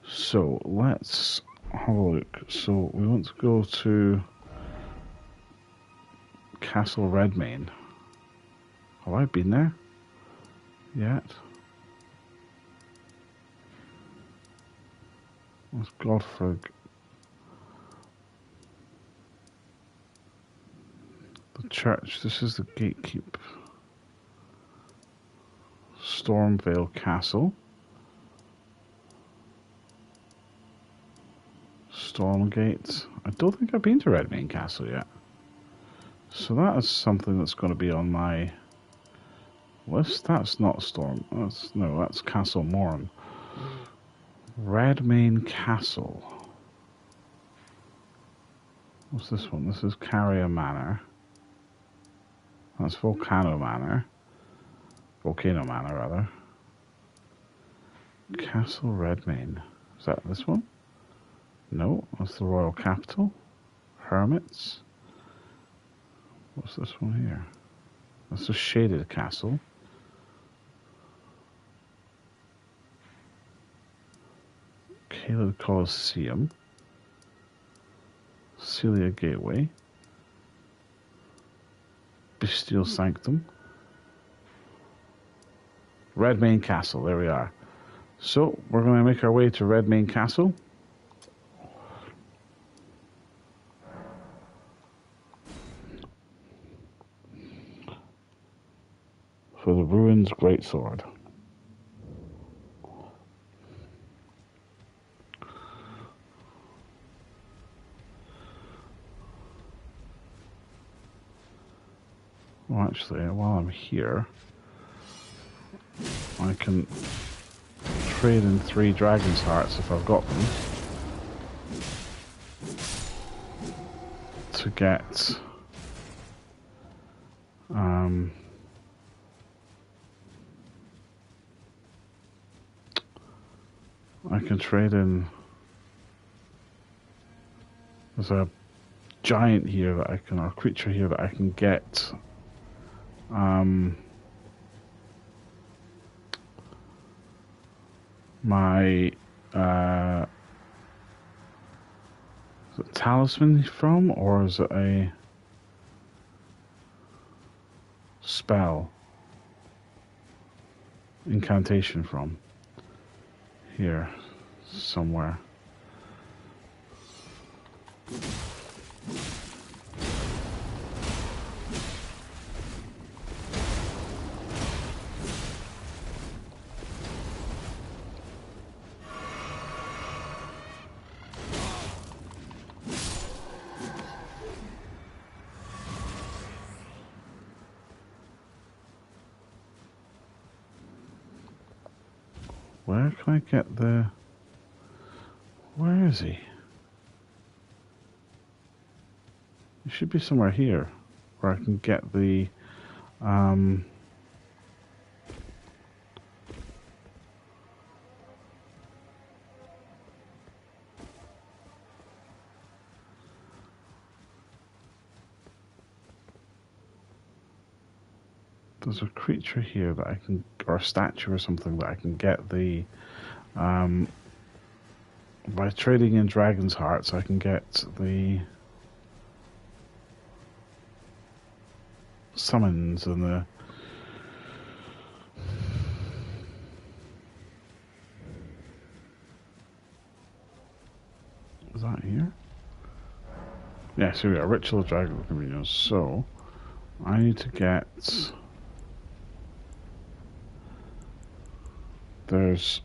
So, let's have a look. So, we want to go to Castle Redmane. Have I been there yet? What's Godfrey? The church. This is the gatekeep. Stormvale Castle. Stormgate. I don't think I've been to Redmane Castle yet. So that is something that's going to be on my list. That's not Storm. That's Castle Morn. Redmane Castle. What's this one? This is Carrier Manor. That's Volcano Manor. Volcano Manor, rather. Castle Redmane. Is that this one? No, that's the Royal Capital. Hermits. What's this one here? That's a shaded castle. Caled Colosseum. Celia Gateway. Bestial Sanctum. Redmane Castle, there we are. So, we're going to make our way to Redmane Castle. For the Ruins Greatsword. Well, actually, while I'm here, I can trade in 3 Dragon's Hearts if I've got them to get I can trade in. There's a giant here that I can, or a creature here that I can get. My is it talisman from, or is it a spell incantation from? Here somewhere. Where can I get the... Where is he? It should be somewhere here where I can get the there's a creature here that I can, or a statue or something that I can get the by trading in dragon's hearts I can get the summons and the is that here? Yes, here we are, Ritual of Dragon Convenience. So I need to get there's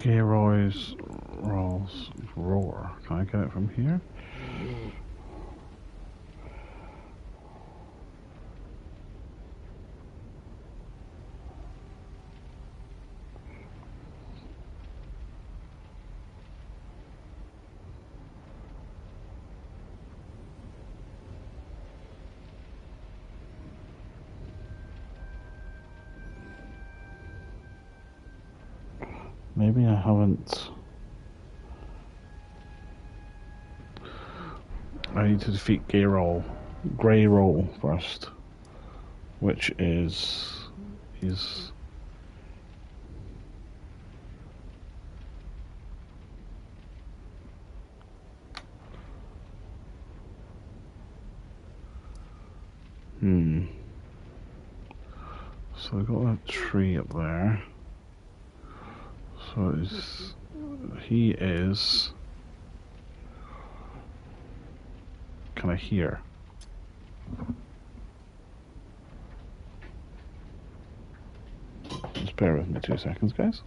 Gayroy's Rolls Roar. Can I get it from here? Maybe I haven't. I need to defeat Grey Roll first, which is he's So I got that tree up there. So he is kind of here. Just bear with me 2 seconds, guys.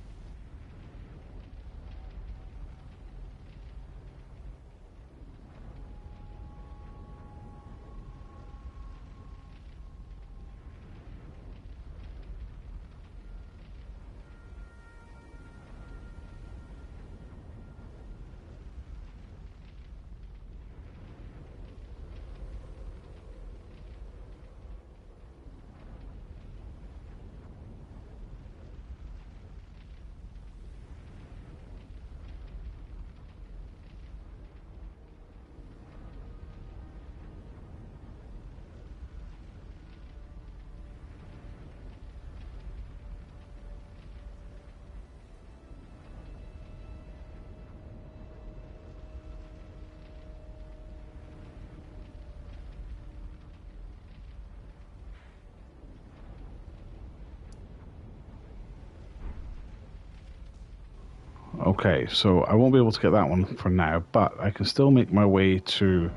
Okay, so I won't be able to get that one for now, but I can still make my way to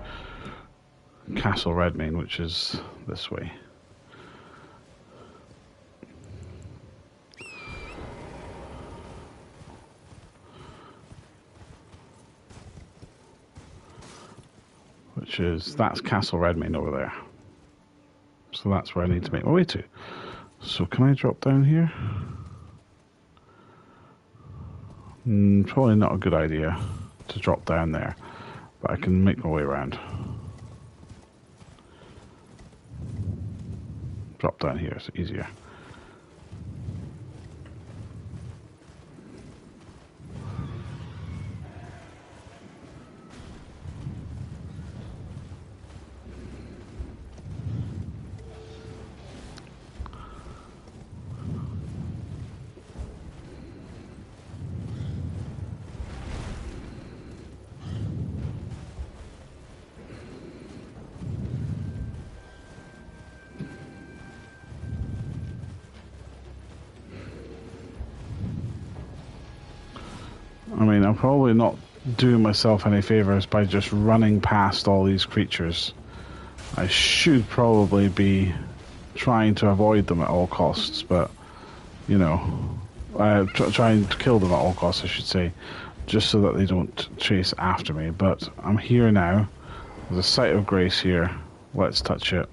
Castle Redmane, which is this way. That's Castle Redmane over there. So that's where I need to make my way to. So can I drop down here? Probably not a good idea to drop down there, but I can make my way around. Drop down here, it's easier. I'm probably not doing myself any favors by just running past all these creatures. I should probably be trying to avoid them at all costs, but, you know, trying to kill them at all costs, I should say, just so that they don't chase after me. But I'm here now. There's a site of grace here. Let's touch it.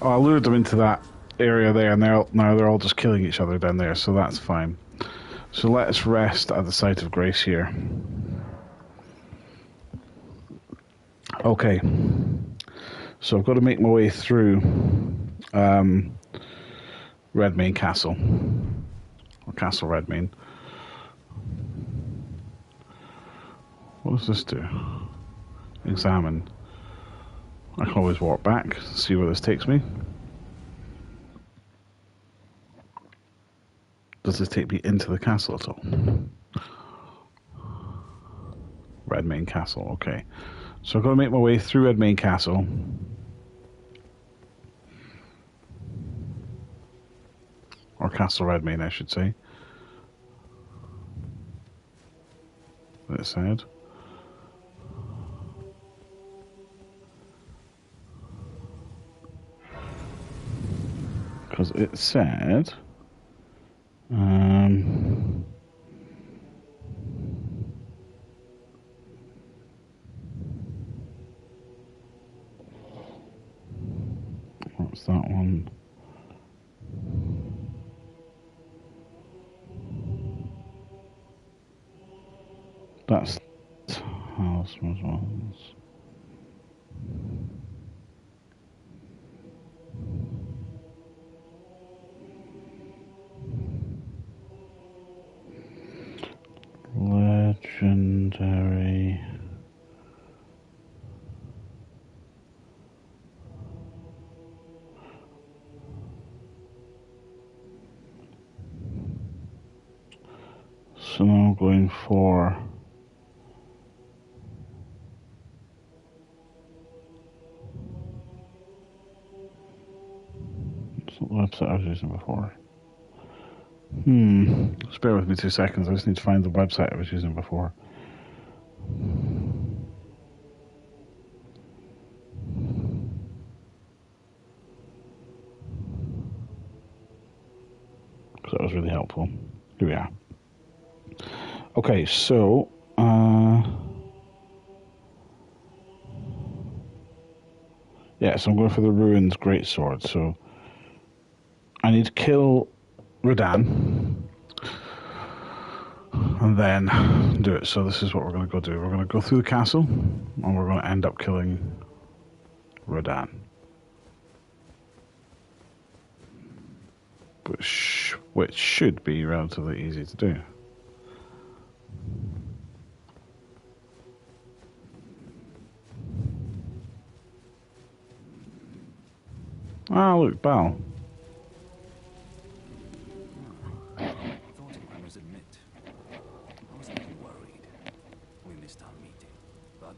Oh, I lured them into that area there, and now they're all just killing each other down there, so that's fine. So let's rest at the site of grace here. Okay. So I've got to make my way through Redmane Castle. Or Castle Redmane. What does this do? Examine. I can always walk back, see where this takes me. Does this take me into the castle at all? Redmane Castle, okay. So I've got to make my way through Redmane Castle. Or Castle Redmane, I should say. That side. Because it said... what's that one? That's house as well. Legendary. So now I'm going for it's not the website I was using before. Just bear with me 2 seconds. I just need to find the website I was using before. Because that was really helpful. Here we are. Okay, so yeah, so I'm going for the Ruined Greatsword. So I need to kill Radahn and then do it. So this is what we're going to go do. We're going to go through the castle and we're going to end up killing Radahn. Which should be relatively easy to do. Ah, look, Bal. I must admit, I was a little worried. We missed our meeting. But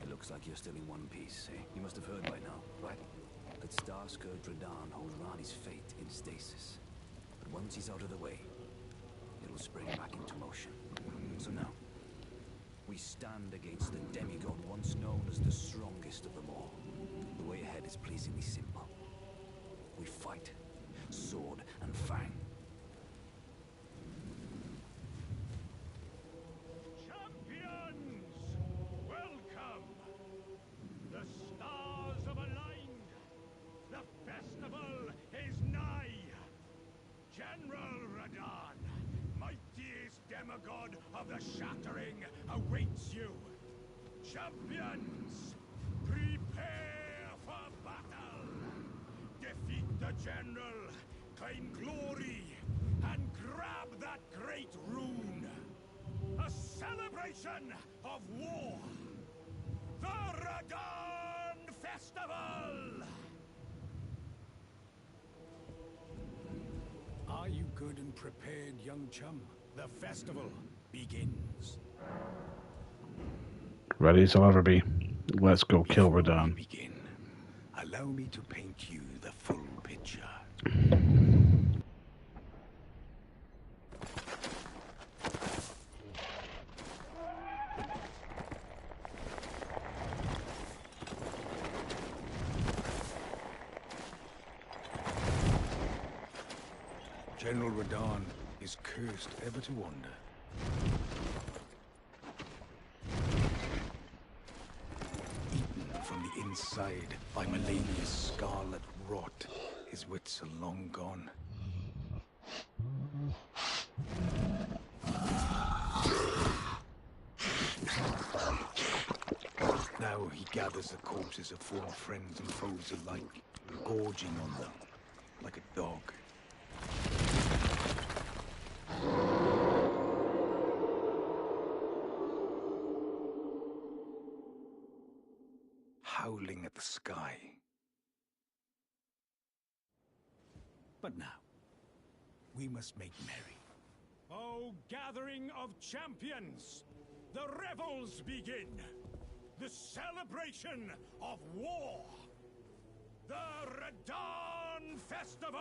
it looks like you're still in one piece, eh? You must have heard by now, right? That Starscourge Radahn holds Rani's fate in stasis. But once he's out of the way, it'll spring back into motion. So now, we stand against the demigod once known as the strongest of them all. The way ahead is pleasingly simple. We fight, sword and fang. Champions, welcome! The stars have aligned. The festival is nigh. General Radahn, mightiest demigod of the Shattering, awaits you. Champions, prepare for battle. Defeat the general, claim glory, and grab that great rune. A celebration of war. The Radahn Festival! Are you good and prepared, young chum? The festival begins. Ready as I'll ever be. Let's go kill Radahn. Begin. Allow me to paint you the full picture. General Radahn is cursed ever to wander. Eaten from the inside by Melania's scarlet rot, his wits are long gone. Now he gathers the corpses of former friends and foes alike, gorging on them like a dog. Howling at the sky. But now, we must make merry. O gathering of champions, the revels begin. The celebration of war. The Radahn Festival!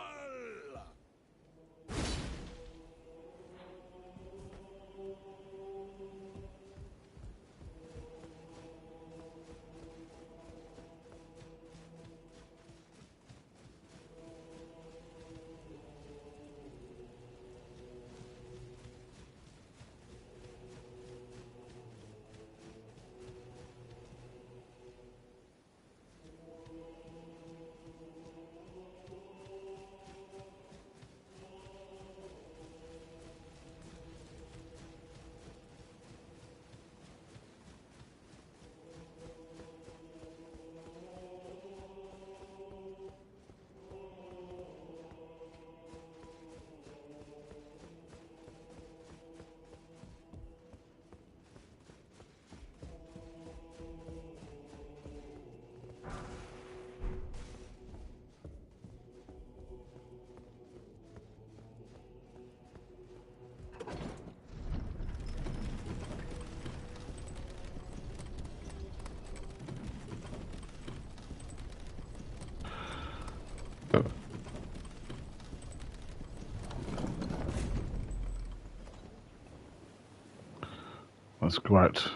Let's go out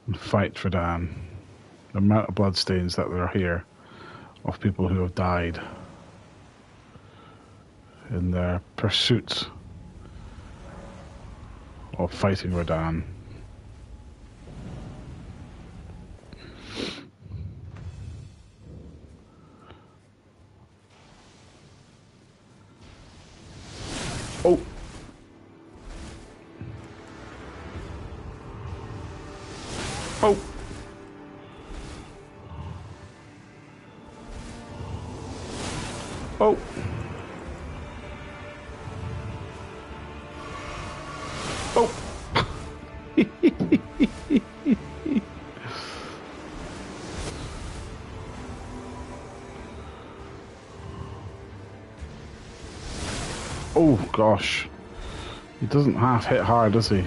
and fight for Dan. The amount of bloodstains that there are here of people who have died in their pursuit of fighting Radahn. Oh! Oh! Oh! Oh! Oh gosh. He doesn't half hit hard, does he?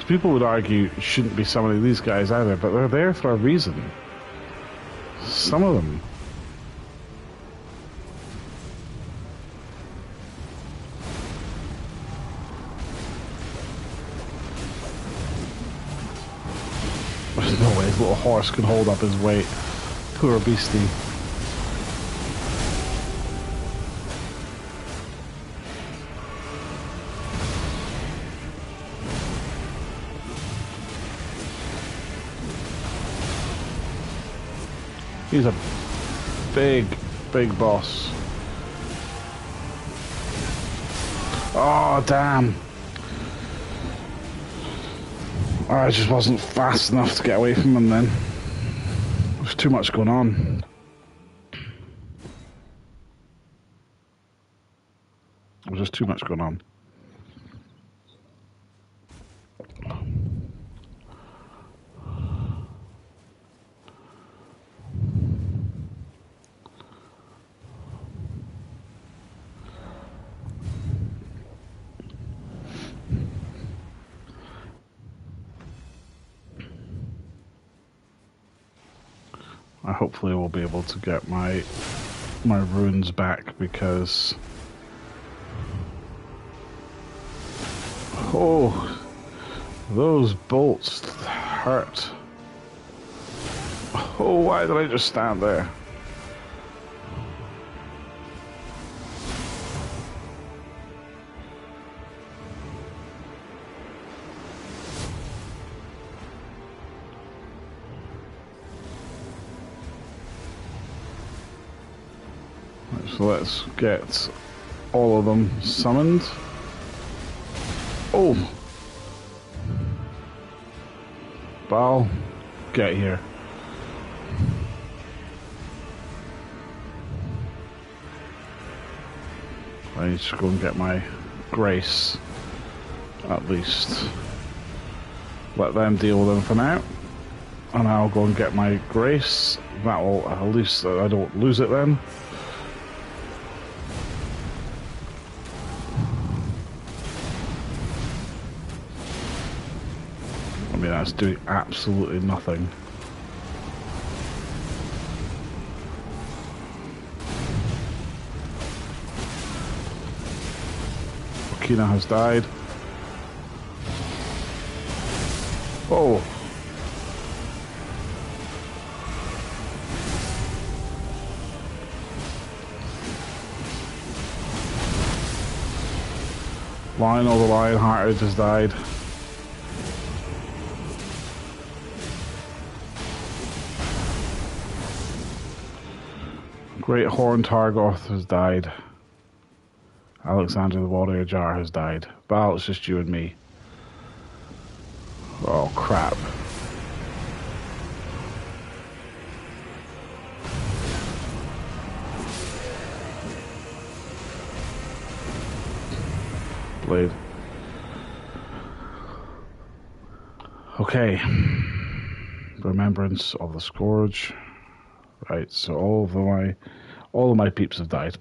People would argue you shouldn't be summoning these guys either, but they're there for a reason. Some of them. There's no way his little horse can hold up his weight. Poor beastie. He's a big, big boss. Oh, damn. I just wasn't fast enough to get away from him then. There's too much going on. There's just too much going on. I hopefully will be able to get my runes back because oh, those bolts hurt. Oh, why did I just stand there? So let's get all of them summoned. Oh! Baal, get here. I need to go and get my grace, at least. Let them deal with them for now. And I'll go and get my grace. That will, at least I don't lose it then. I mean, that's doing absolutely nothing. Kina has died. Oh! Lionel the Lionhearted has died. Great Horn Targoth has died. Alexander the Warrior Jar has died. Baal, it's just you and me. Oh, crap. Blade. Okay. Remembrance of the Scourge. Right, so all of my peeps have died.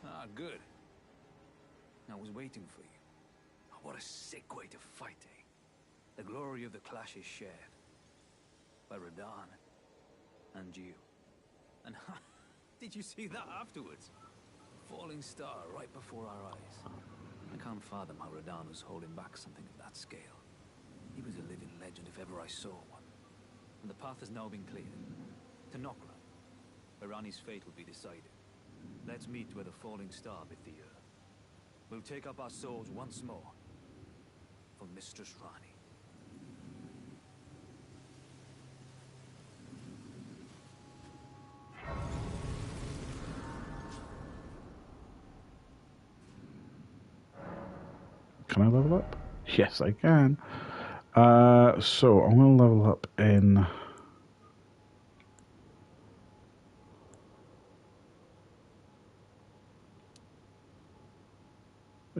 Ah, good. I was waiting for you. Oh, what a sick way to fight, eh? The glory of the clash is shared. By Radahn. And you. And did you see that afterwards? Falling star right before our eyes. I can't fathom how Radahn was holding back something of that scale. He was a living legend if ever I saw one. And the path has now been cleared. To Nokra, where Rani's fate will be decided. Let's meet where the falling star bit the earth. We'll take up our swords once more. For Mistress Rani. Can I level up? Yes, I can. So I'm going to level up in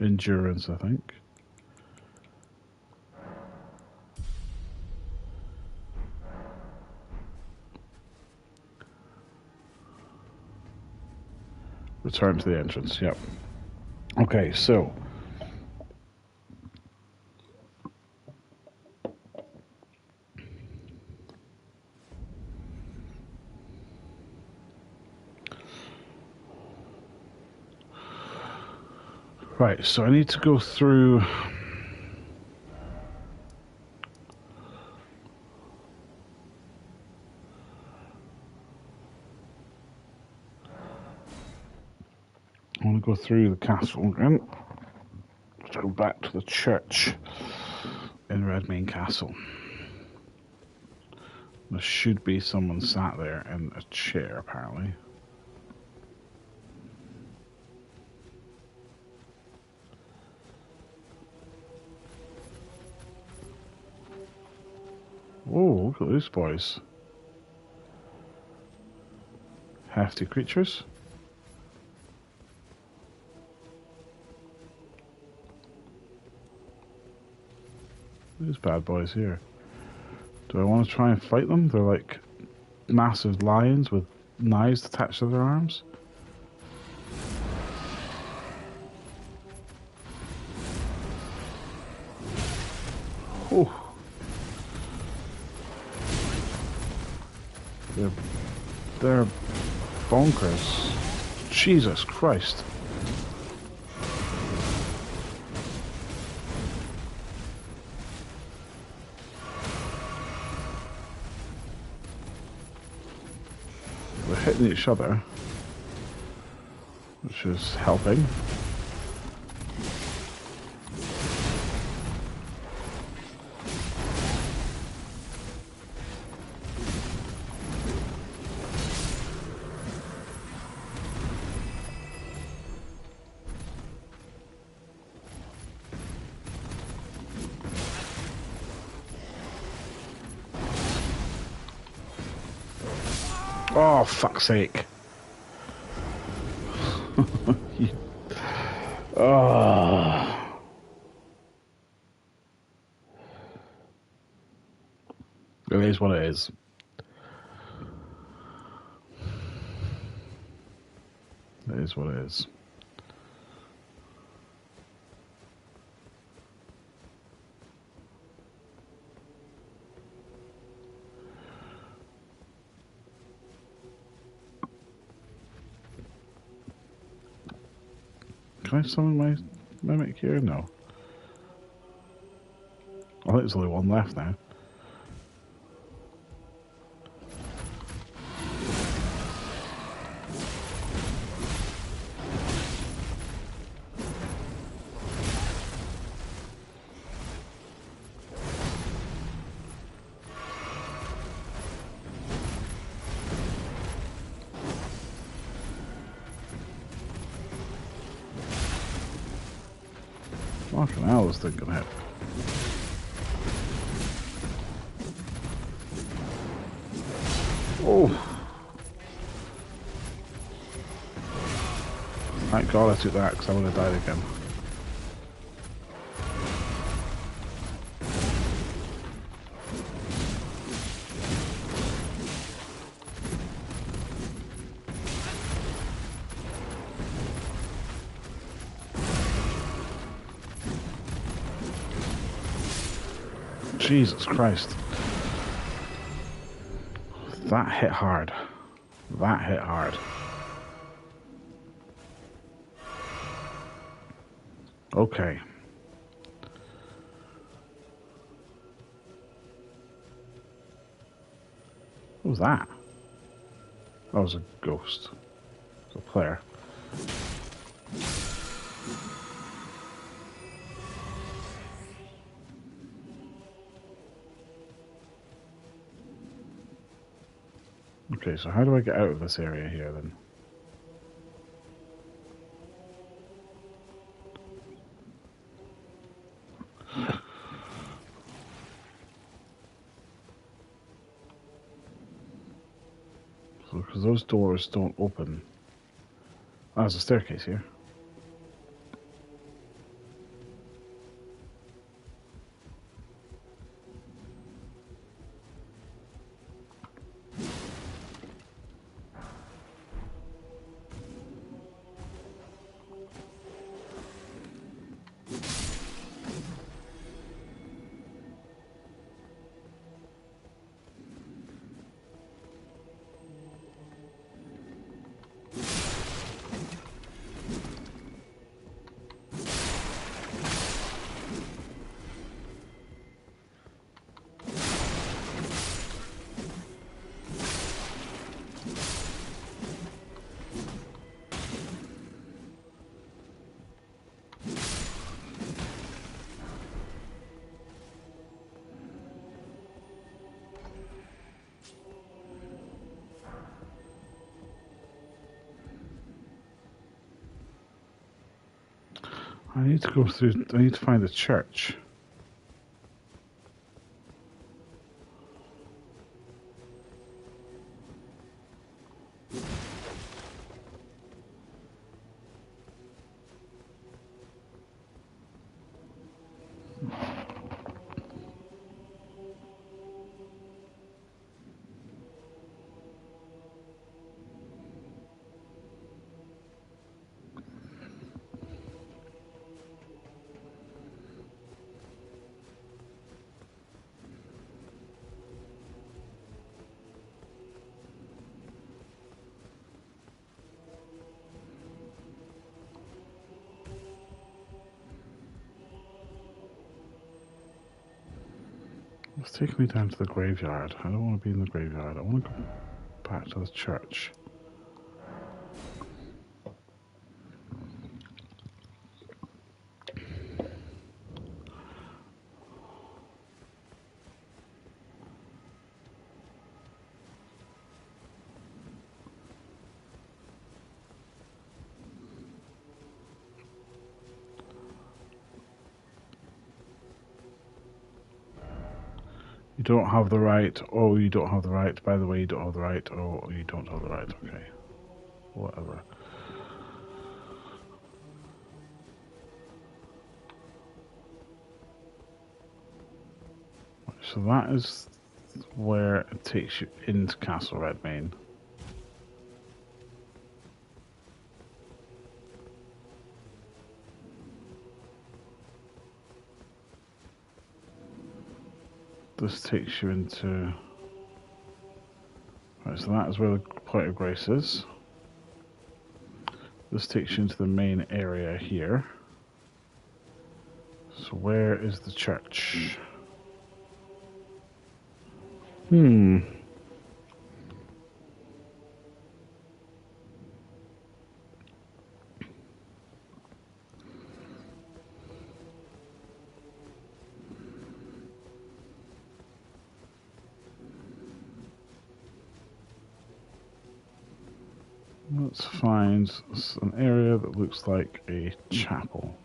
endurance, I think. Return to the entrance, yep. Okay, so. Right, so I need to go through. I want to go through the castle again. Let's go back to the church in Redmane Castle. There should be someone sat there in a chair, apparently. Oh, look at these boys. Hefty creatures. These bad boys here. Do I want to try and fight them? They're like massive lions with knives attached to their arms. Oh. They're bonkers. Jesus Christ. We're hitting each other, which is helping. Oh, fuck's sake. Oh. It is what it is. It is what it is. Can I summon my mimic here? No. I think there's only one left now. Fucking hell, this thing can hit. Oh! Thank God I took that, because I would have died again. Jesus Christ. That hit hard. That hit hard. Okay. What was that? That was a ghost. It's a player. Okay, so how do I get out of this area here then? So, because those doors don't open. Oh, there's a staircase here. I need to go through. I need to find the church. It's taking me down to the graveyard. I don't want to be in the graveyard. I want to go back to the church. You don't have the right. Oh, you don't have the right. By the way, you don't have the right. Oh, you don't have the right. Okay. Whatever. So that is where it takes you into Castle Redmane. This takes you into... Right, so that is where the Point of Grace is. This takes you into the main area here. So where is the church? Let's find an area that looks like a chapel.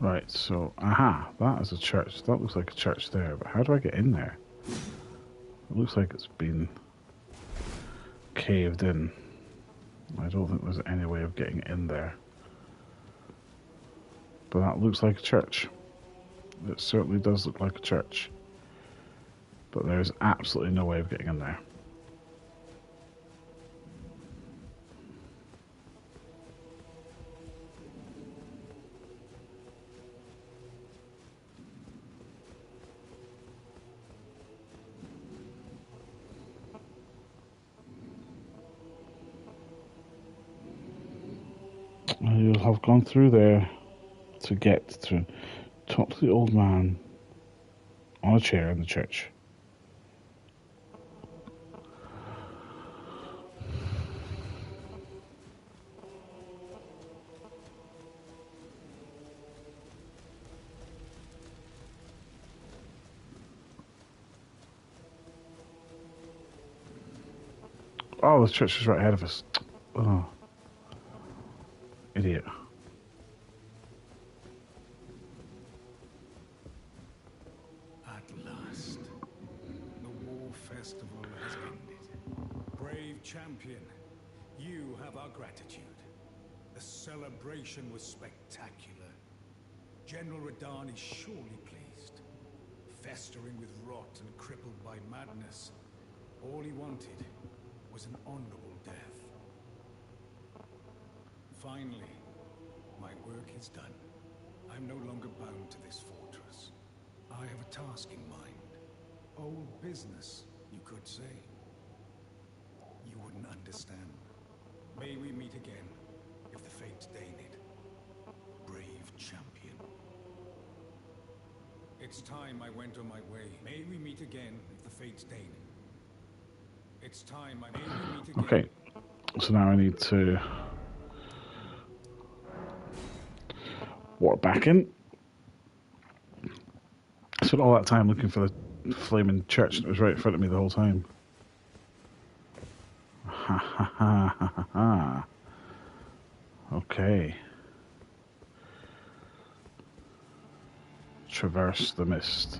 Right, so, that is a church. That looks like a church there, but how do I get in there? It looks like it's been caved in. I don't think there's any way of getting in there. But that looks like a church. It certainly does look like a church. But there's absolutely no way of getting in there. You'll have gone through there to get to talk to the old man on a chair in the church. Oh, the church is right ahead of us. Oh, idiot. At last, the war festival has ended. Brave champion, you have our gratitude. The celebration was spectacular. General Radahn is surely pleased. Festering with rot and crippled by madness, all he wanted was an honorable death. Finally, My work is done. I'm no longer bound to this fortress. I have a task in mind. Old business, you could say. You wouldn't understand. May we meet again, if the fates deign it. Brave champion. It's time I went on my way. May we meet again, if the fates deign it. It's time I may we meet again. Okay, so now I need to walk back in. I spent all that time looking for the flaming church and it was right in front of me the whole time. Ha ha ha ha ha. Okay. Traverse the mist.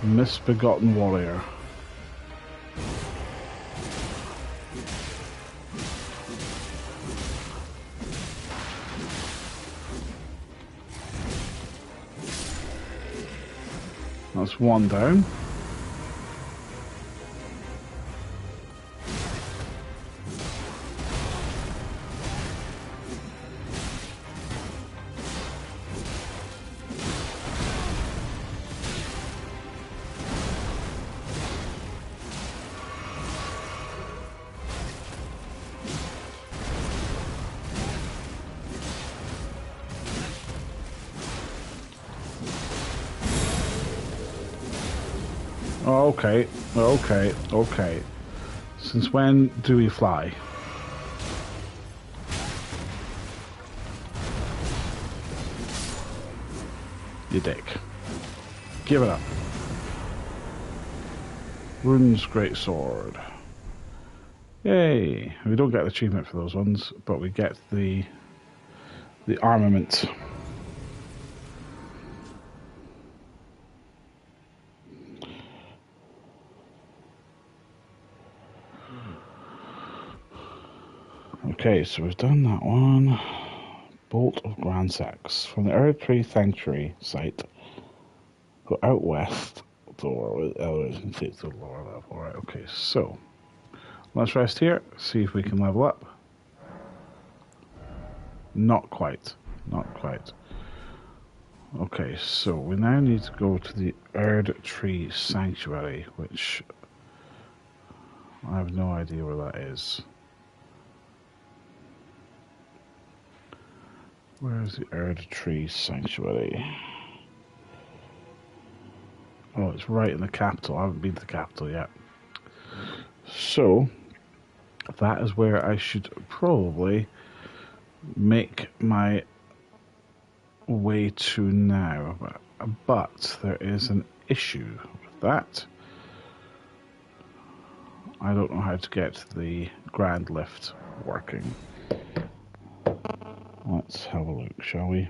Misbegotten warrior. That's one down. Okay, okay. Since when do we fly? You dick. Give it up. Rune's great sword. Yay! We don't get the achievement for those ones, but we get the armament. Okay, so we've done that one. Bolt of Grand Sax. From the Erdtree Sanctuary site, go out west door with elevators and take to the lower level. Alright, okay, so let's rest here, see if we can level up. Not quite. Not quite. Okay, so we now need to go to the Erdtree Sanctuary, which I have no idea where that is. Where is the Erdtree Sanctuary? Oh, it's right in the capital. I haven't been to the capital yet. So, that is where I should probably make my way to now. But there is an issue with that. I don't know how to get the grand lift working. Let's have a look, shall we?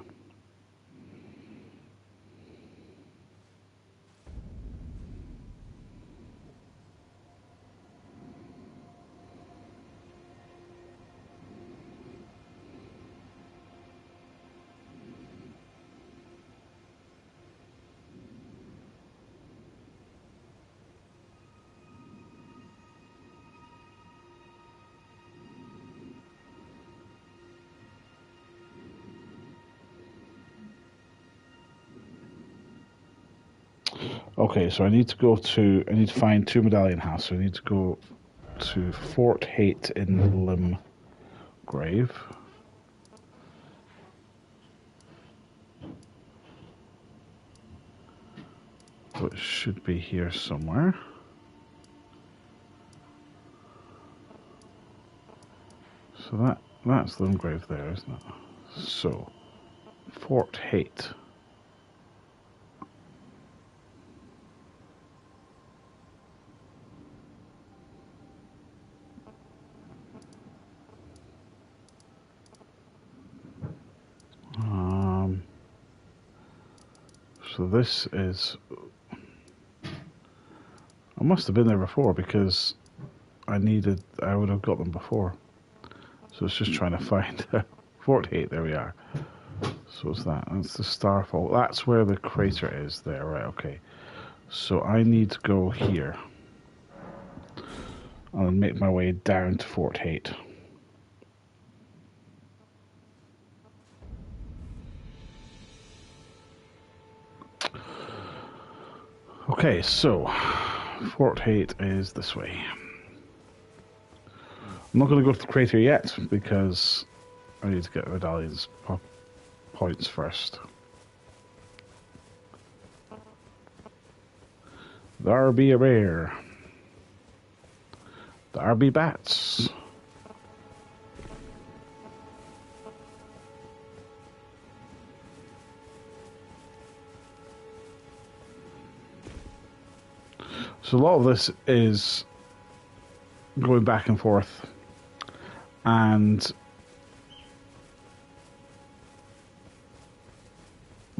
Okay, so I need to find 2 medallion halves. So I need to go to Fort Hate in Limgrave. Which should be here somewhere. So that's Limgrave there, isn't it? So, Fort Hate. So this is... I must have been there before because I would have got them before. So it's just trying to find Fort Hate. There we are. So what's that? That's the Starfall. That's where the crater is there, right? Okay. So I need to go here. and then make my way down to Fort Haight. Okay, so Fort Haight is this way. I'm not going to go to the crater yet because I need to get medallions points first. There be a bear. There be bats. So a lot of this is going back and forth and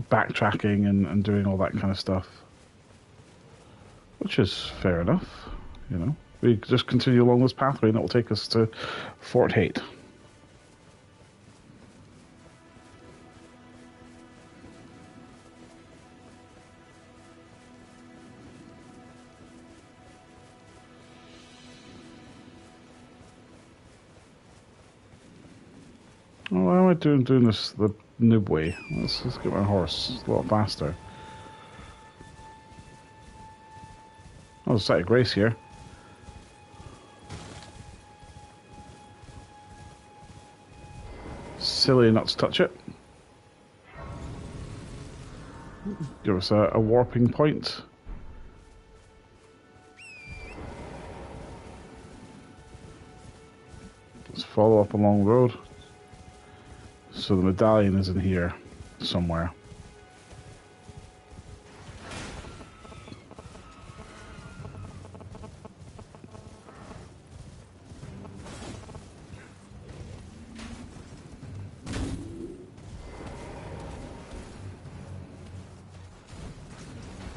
backtracking and doing all that kind of stuff, which is fair enough, you know. We just continue along this pathway and it will take us to Fort Haight. Oh, why am I doing this the noob way? Let's get my horse. It's a lot faster. Oh, there's a sight of grace here. Silly not to touch it. Give us a warping point. Let's follow up along the road. So the medallion is in here somewhere.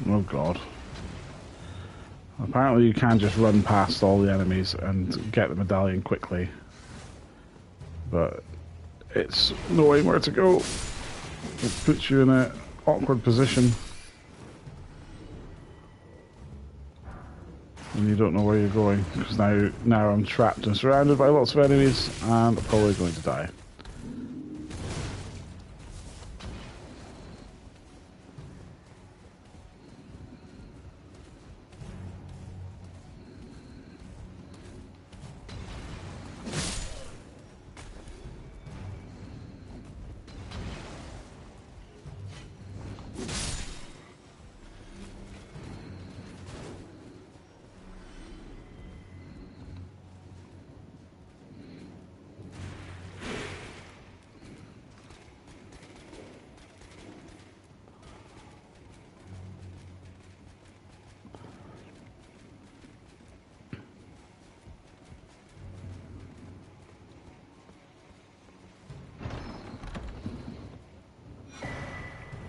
Oh god. Apparently you can just run past all the enemies and get the medallion quickly. But it's knowing where to go. It puts you in an awkward position. And you don't know where you're going. Because now I'm trapped and surrounded by lots of enemies and I'm probably going to die.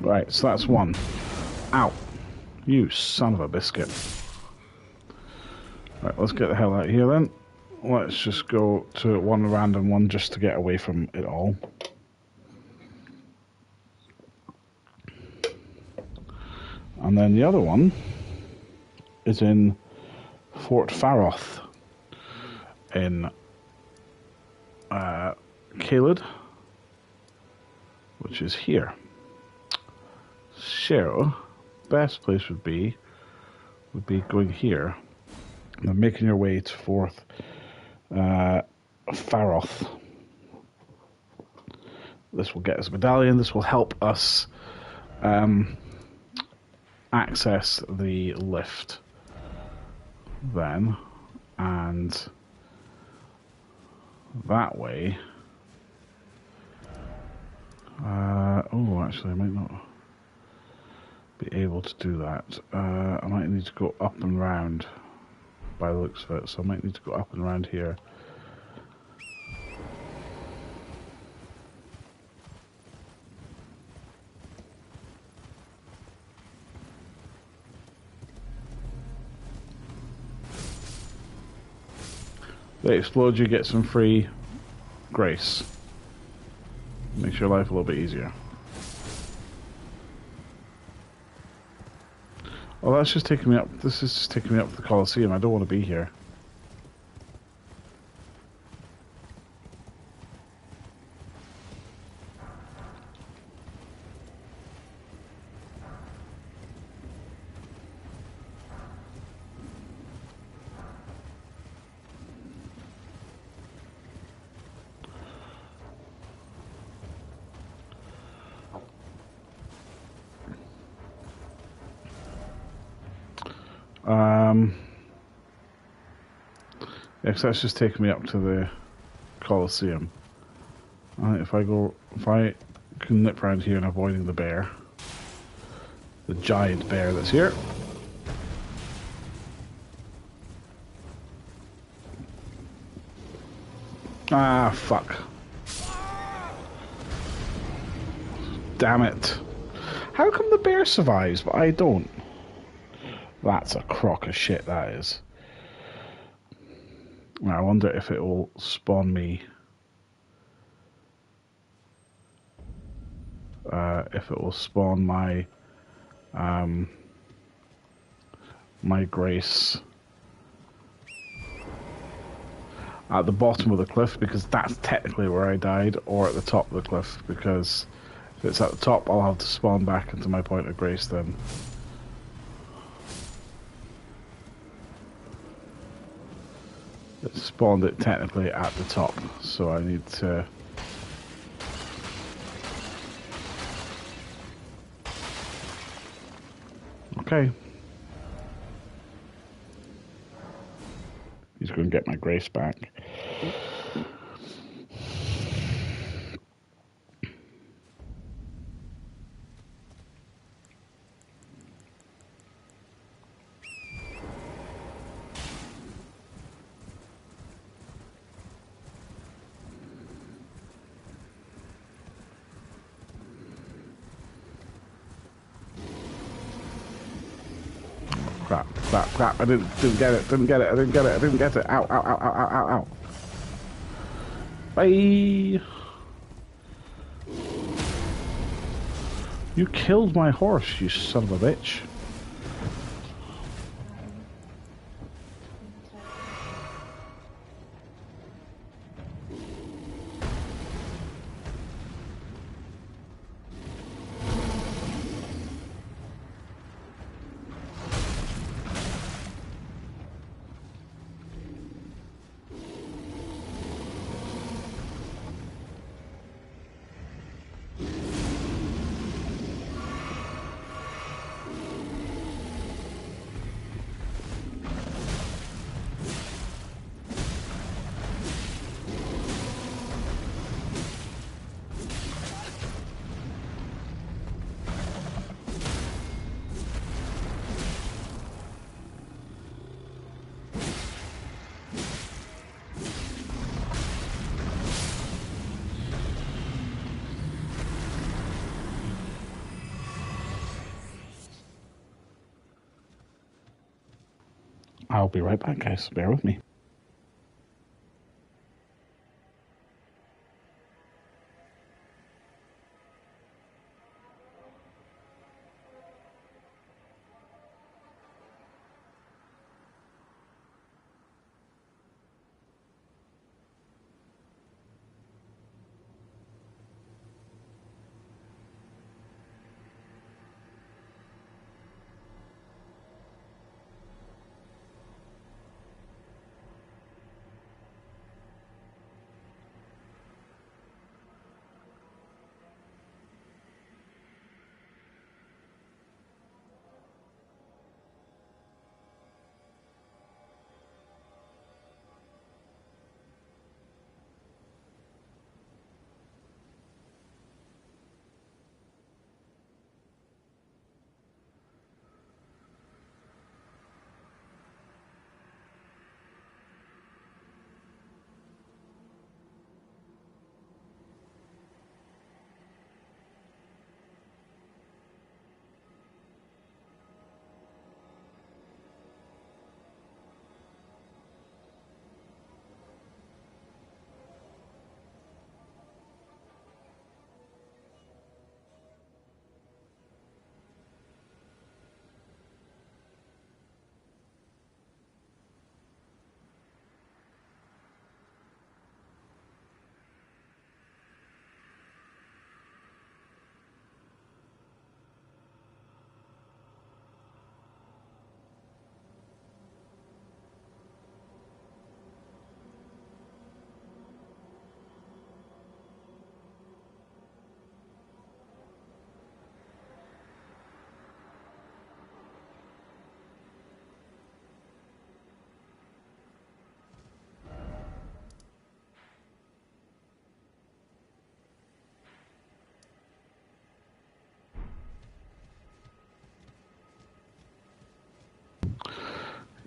Right, so that's one. Ow. You son of a biscuit. Right, let's get the hell out of here then. Let's just go to one random one just to get away from it all. And then the other one is in Fort Faroth in Caelid, which is here. So, best place would be going here and then making your way to Fort Faroth. This will get us a medallion. This will help us access the lift then, and that way. Oh, actually, I might not be able to do that. I might need to go up and round by the looks of it, so I might need to go up and round here. They explode, you get some free grace. Makes your life a little bit easier. Oh, that's just taking me up. This is just taking me up to the Colosseum. I don't want to be here. Yeah, 'cause that's just taking me up to the Colosseum. If I can nip around here and avoiding the bear, the giant bear that's here. Ah, fuck. Damn it. How come the bear survives, but I don't? That's a crock of shit, that is. I wonder if it will spawn me. If it will spawn my my grace at the bottom of the cliff, because that's technically where I died, or at the top of the cliff, because if it's at the top I'll have to spawn back into my point of grace then. It spawned it technically at the top, so I need to... Okay. He's going to get my grace back. Crap. I didn't get it. Didn't get it. Ow. Bye. You killed my horse, you son of a bitch. I'll be right back, guys. Bear with me.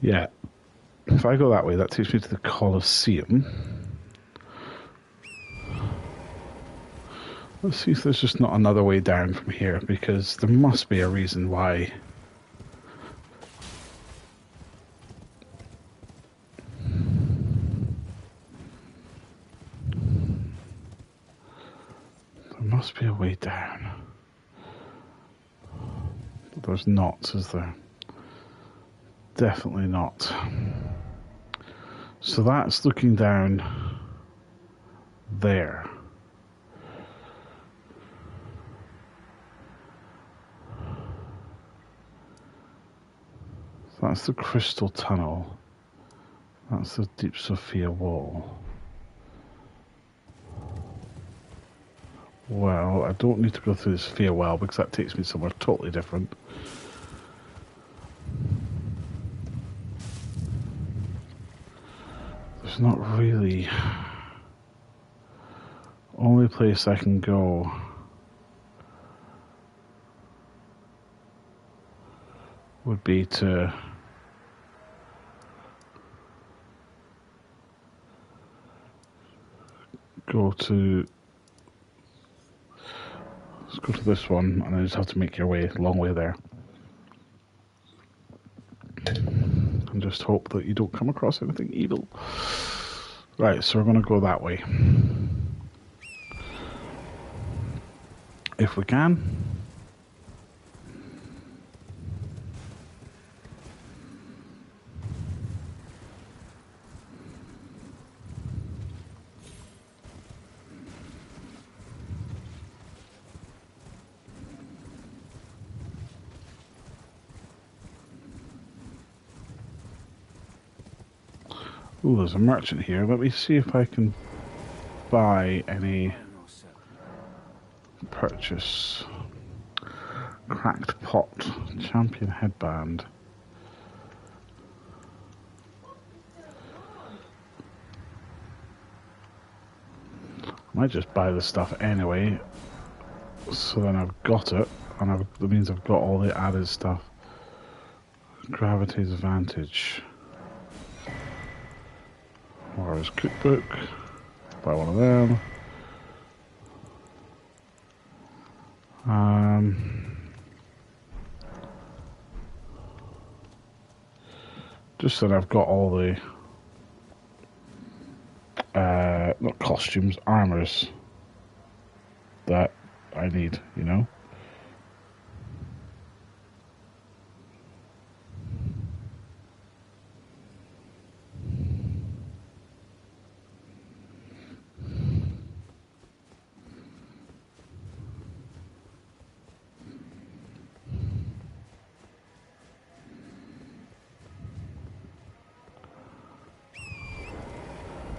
Yeah. If I go that way, that takes me to the Colosseum. Let's see if there's just not another way down from here, because there must be a reason why. There must be a way down. But there's not, is there? Definitely not. So that's looking down there. So that's the Crystal Tunnel. That's the Deep Sophia Wall. Well, I don't need to go through the Sophia Well because that takes me somewhere totally different. There's not really... Only place I can go would be to go to... Let's go to this one, and then just have to make your way, long way there. And just hope that you don't come across anything evil. Right, so we're going to go that way. If we can. Ooh, there's a merchant here. Let me see if I can buy any purchase. Cracked pot, champion headband. I might just buy this stuff anyway, so then I've got it, and that means I've got all the added stuff. Gravity's advantage. Warrior's cookbook. Buy one of them. Just so that I've got all the not costumes, armors that I need, you know.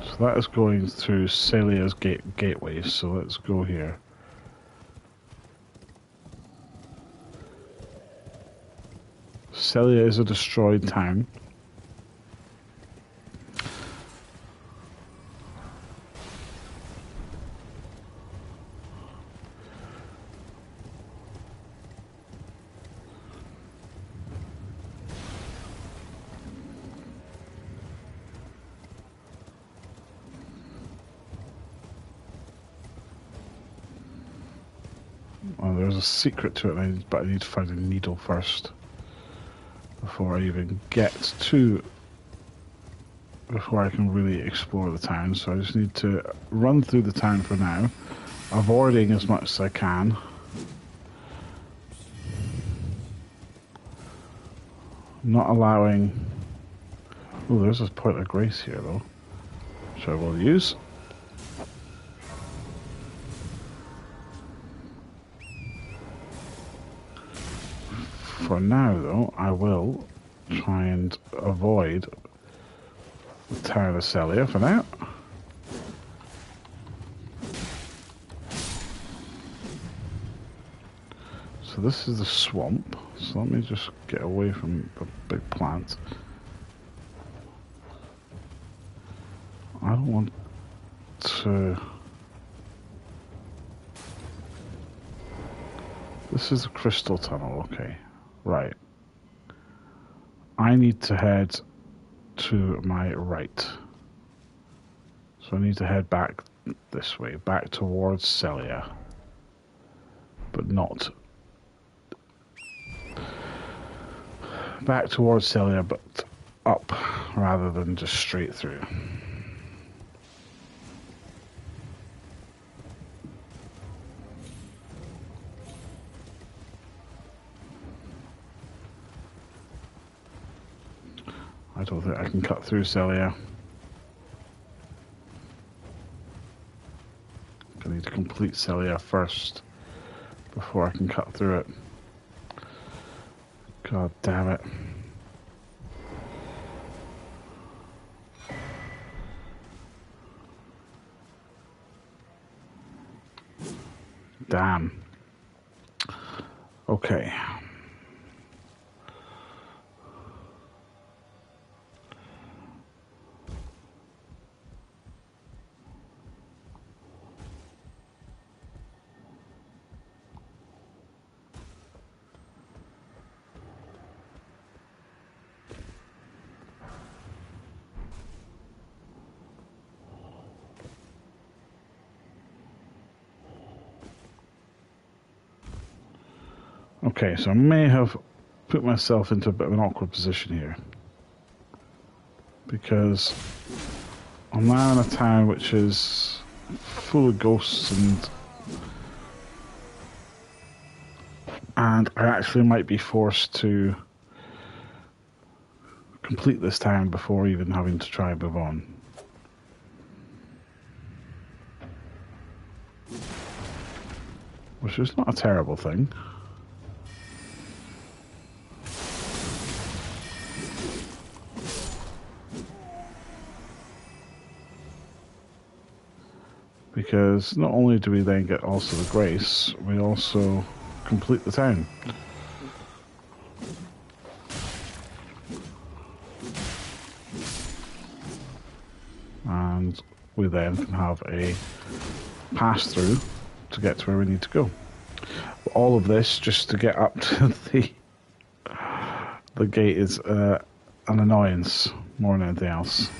So that is going through Celia's gateway, so let's go here. Celia is a destroyed town. Well, there's a secret to it, but I need to find a needle first before I even get to... before I can really explore the town. So I just need to run through the town for now, avoiding as much as I can. Not allowing... Oh, there's a point of grace here, though, which I will use. For now, though, I will try and avoid the town of Celia for now. So this is the swamp, so let me just get away from the big plant. I don't want to... This is the Crystal Tunnel, okay. Right. I need to head to my right. So I need to head back this way, back towards Celia. But not... Back towards Celia, but up rather than just straight through. I don't think I can cut through Celia. I need to complete Celia first before I can cut through it. God damn it. Damn. Okay. Okay, so I may have put myself into a bit of an awkward position here. Because I'm now in a town which is full of ghosts and I actually might be forced to complete this town before even having to try and move on. Which is not a terrible thing. Because not only do we then get also the grace, we also complete the town. And we then can have a pass through to get to where we need to go. All of this just to get up to the gate is an annoyance more than anything else.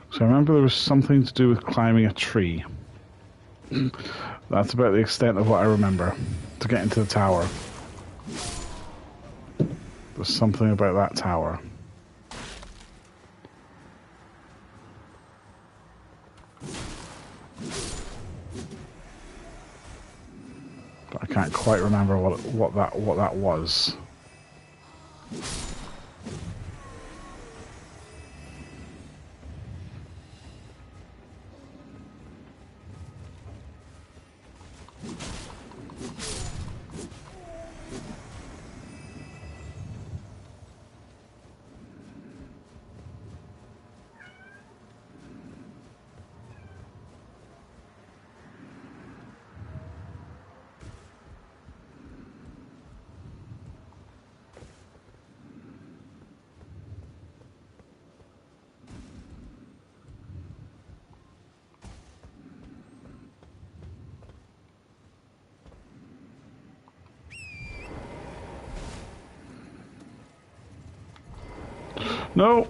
So I remember there was something to do with climbing a tree. That's about the extent of what I remember to get into the tower. There's something about that tower. But I can't quite remember what that was. No!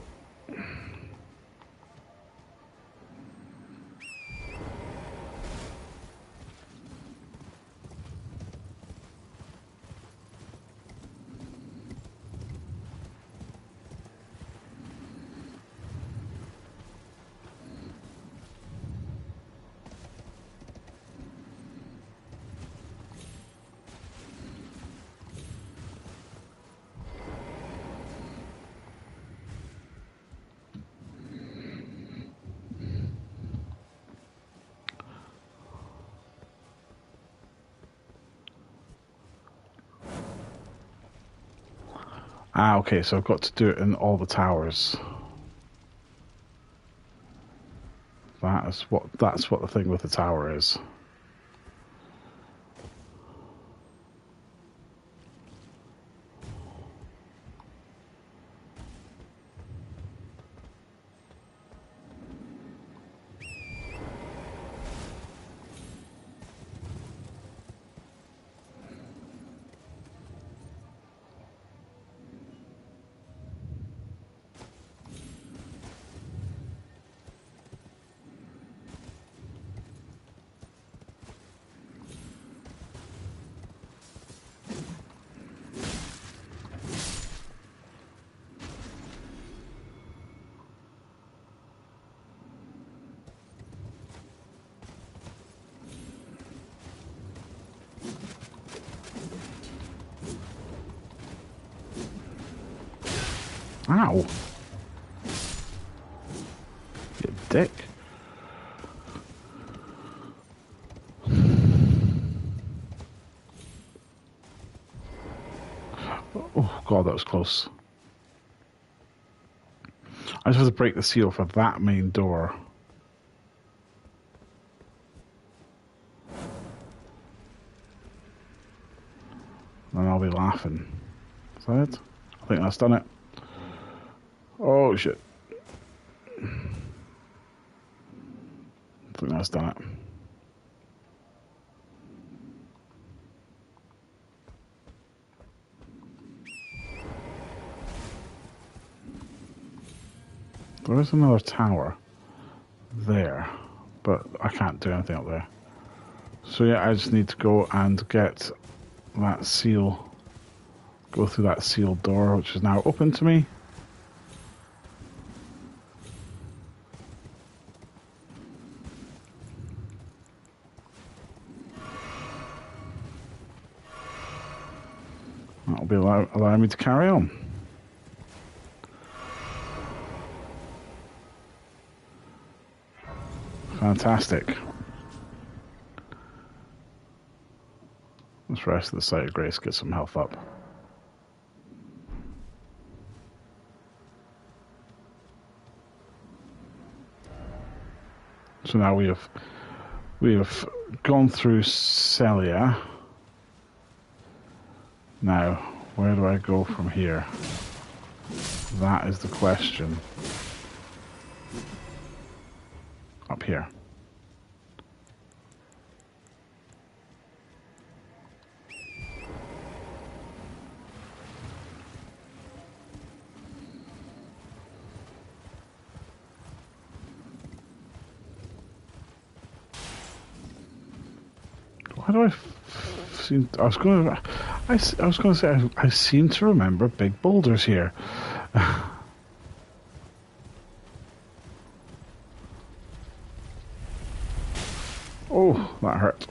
Ah, okay, so I've got to do it in all the towers. That's what the thing with the tower is. Ow. You dick. Oh, God, that was close. I just have to break the seal for that main door. Then I'll be laughing. Is that it? I think that's done it. Oh, shit. I think that's done it. There is another tower there, but I can't do anything up there. So yeah, I just need to go and get that seal, go through that sealed door, which is now open to me. That'll be allowing me to carry on. Fantastic. Let's rest at the site of grace, get some health up. So now we have gone through Celia. Now, where do I go from here? That is the question. Up here. Why do I seem? I was going to say I seem to remember big boulders here. Oh, that hurt.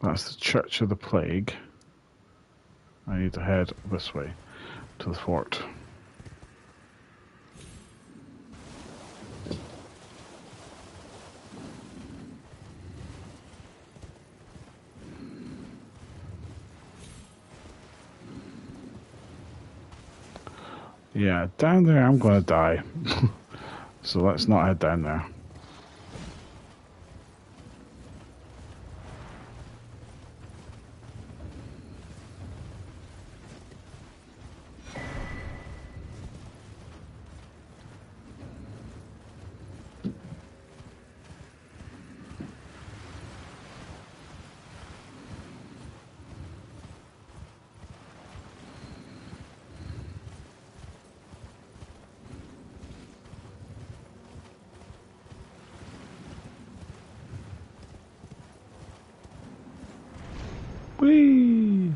That's the Church of the Plague. I need to head this way to the fort. Yeah, down there I'm going to die. So let's not head down there. Whee!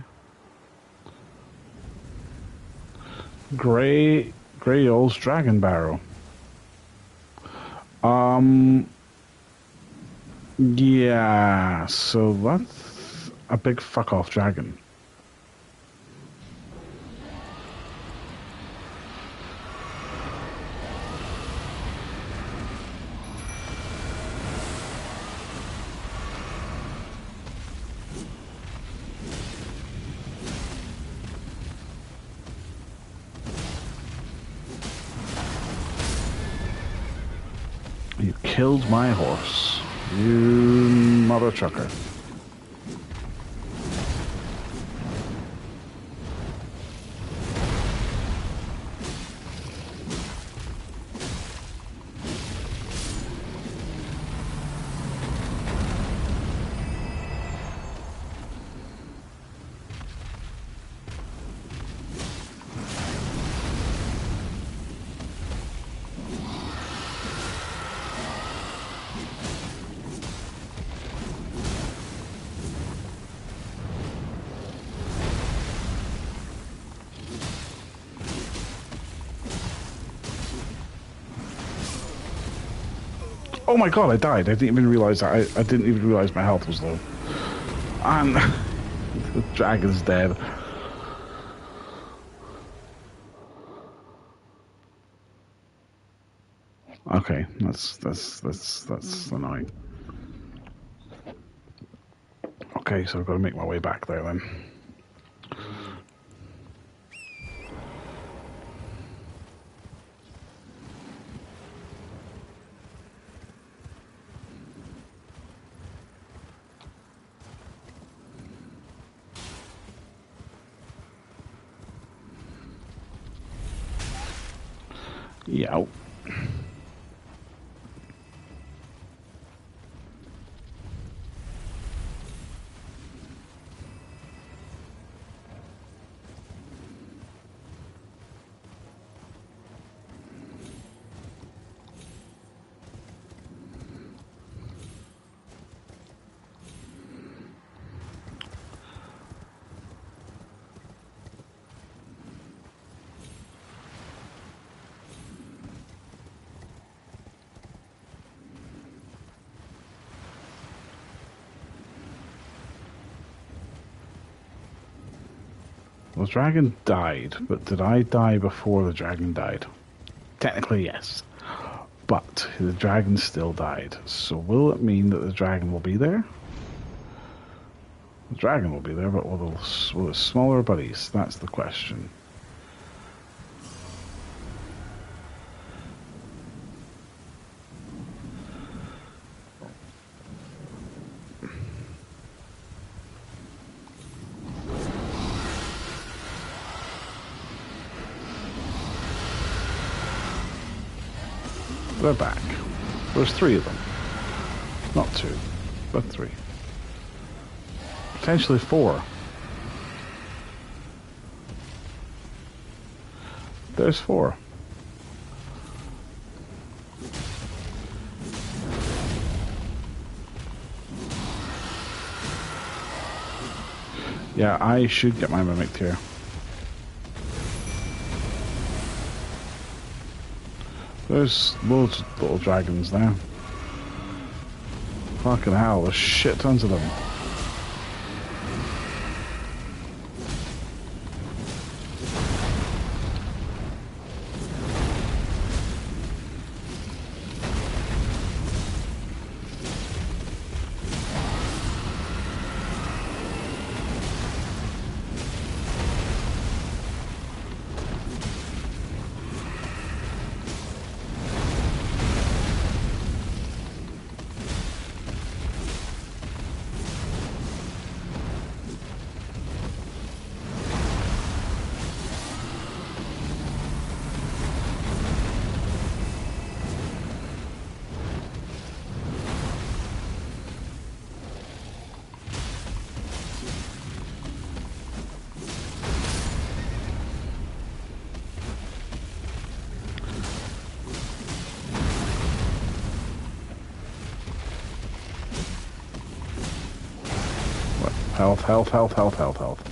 Grey Old's Dragon Barrow. Yeah, so that's a big fuck off dragon. You killed my horse. You mother trucker. Oh my god, I died. I didn't even realize that. I didn't even realize my health was low. And the dragon's dead. Okay, that's annoying. Okay, so I've got to make my way back there then. Yeah. The dragon died, but did I die before the dragon died? Technically, yes. But the dragon still died. So will it mean that the dragon will be there? The dragon will be there, but will the smaller buddies? That's the question. They're back. There's 3 of them. Not 2, but 3. Potentially 4. There's 4. Yeah, I should get my mimicked here. There's loads of little dragons now. Fucking hell, there's shit tons of them. Health, health, health, health, health, health.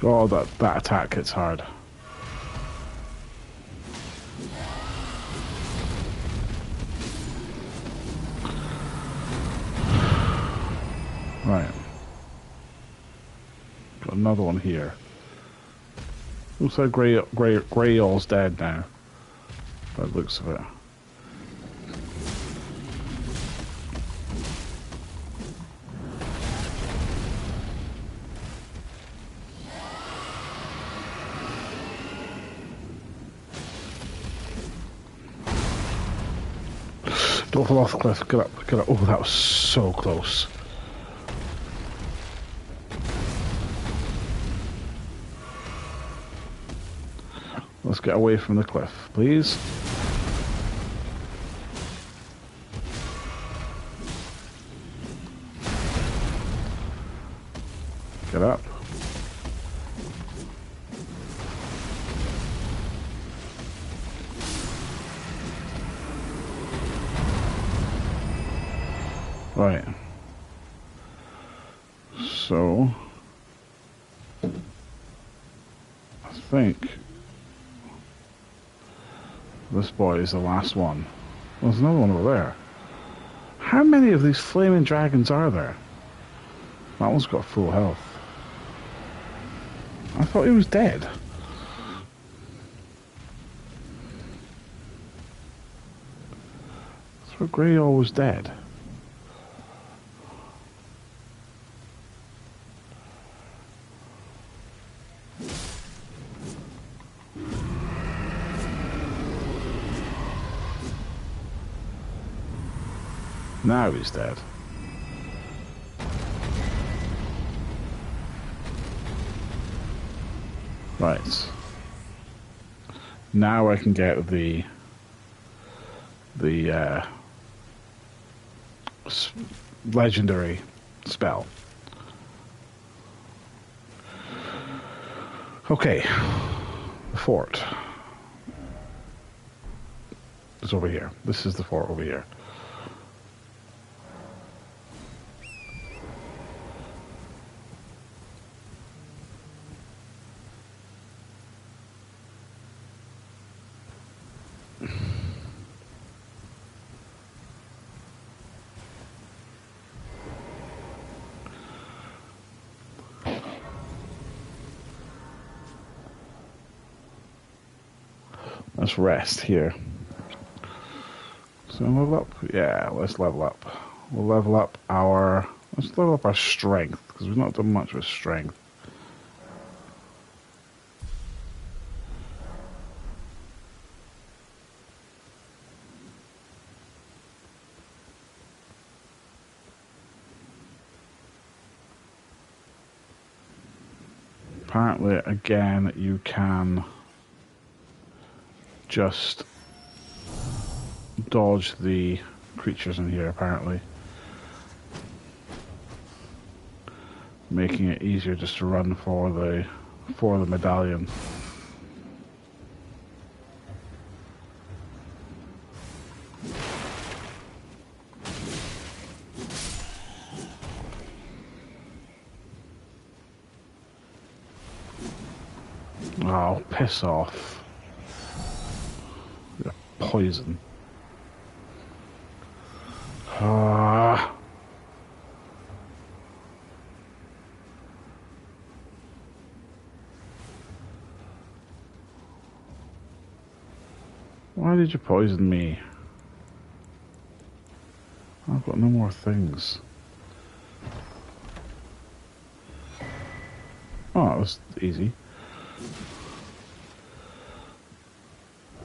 Oh, that attack hits hard. Right. Got another one here. Looks like Greyall's dead now. By the looks of it. Don't fall off the cliff. Get up, get up. Oh, that was so close. Let's get away from the cliff, please. Get up. Right. So, I think this boy is the last one. Well, there's another one over there. How many of these flaming dragons are there? That one's got full health. I thought he was dead. So Greyall was dead. Now he's dead. Right. Now I can get the legendary spell. Okay. The fort is over here. This is the fort over here. Let's rest here. So level up? Yeah, let's level up. We'll level up our... Let's level up our strength, because we've not done much with strength. Apparently, again, you can just dodge the creatures in here, apparently. Making it easier just to run for the medallion. Oh, piss off. You're poison. Ah. Why did you poison me? I've got no more things. Oh, that was easy.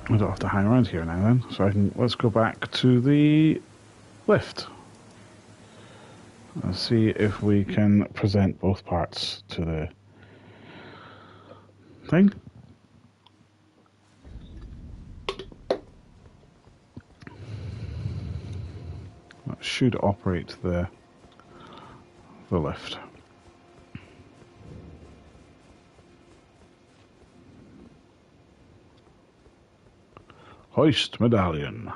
I don't have to hang around here now then, so let's go back to the lift. Let's see if we can present both parts to the thing. That should operate the lift. Hoist medallion.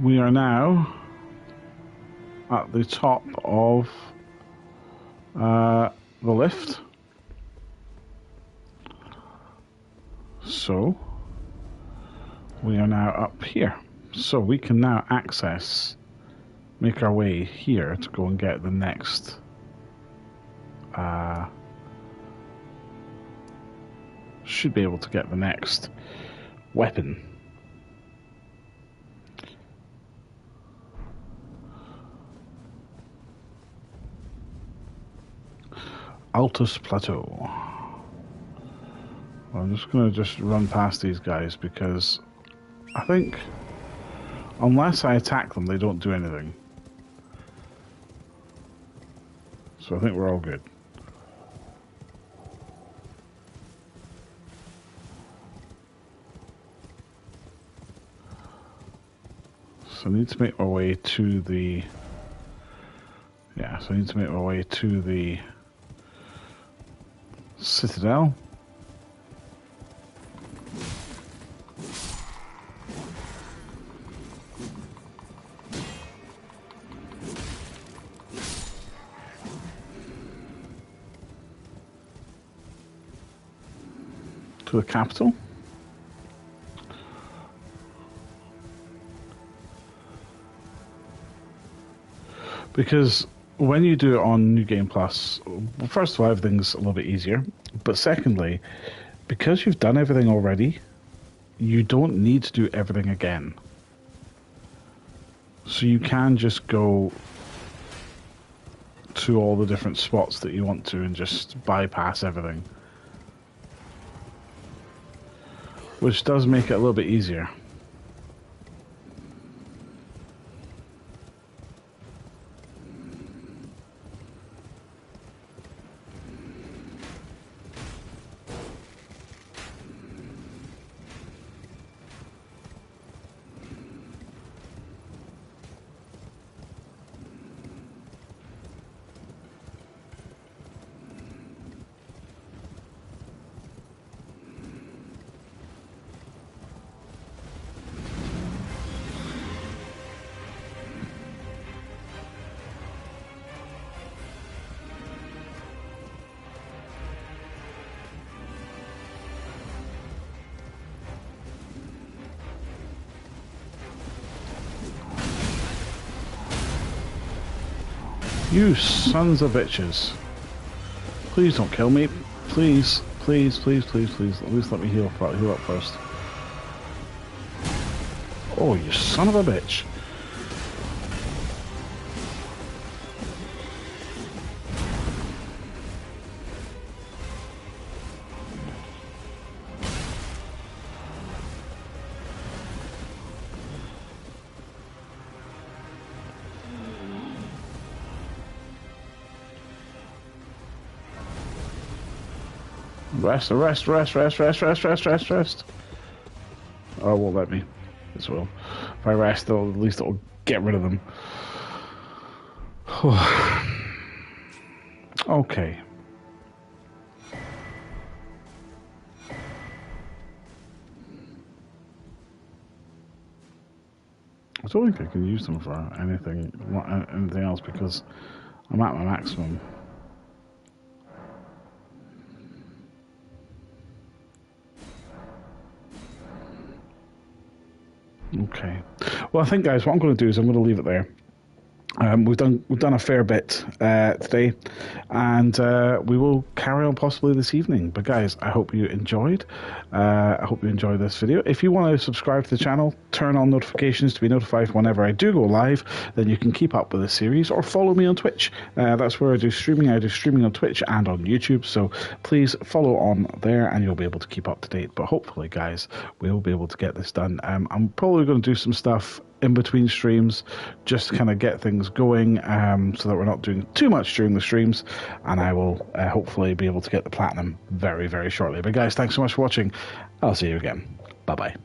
we are now at the top of the lift. So we are now up here. So we can now make our way here to go and get the next should be able to get the next weapon. Altus Plateau. I'm just going to run past these guys because I think unless I attack them, they don't do anything. So I think we're all good. So I need to make my way to the... Yeah, so I need to make my way to the Citadel. To the capital. Because when you do it on New Game Plus, well, first of all, everything's a little bit easier. But secondly, because you've done everything already, you don't need to do everything again. So you can just go to all the different spots that you want to and just bypass everything. Which does make it a little bit easier. You sons of bitches. Please don't kill me. Please, please, please, please, please. At least let me heal up first. Oh, you son of a bitch. Rest. Oh, it won't let me. This will. If I rest, at least it'll get rid of them. Okay. I don't think I can use them for anything else because I'm at my maximum. Okay. Well, I think, guys, what I'm going to do is I'm going to leave it there. We've done a fair bit today, and we will carry on possibly this evening. But guys, I hope you enjoyed. I hope you enjoyed this video. If you want to subscribe to the channel, turn on notifications to be notified whenever I do go live, then you can keep up with the series, or follow me on Twitch. That's where I do streaming. I do streaming on Twitch and on YouTube, so please follow on there and you'll be able to keep up to date. But hopefully, guys, we'll be able to get this done. I'm probably going to do some stuff in between streams just to kind of get things going, so that we're not doing too much during the streams, and I will hopefully be able to get the platinum very, very shortly. But guys, thanks so much for watching. I'll see you again. Bye bye.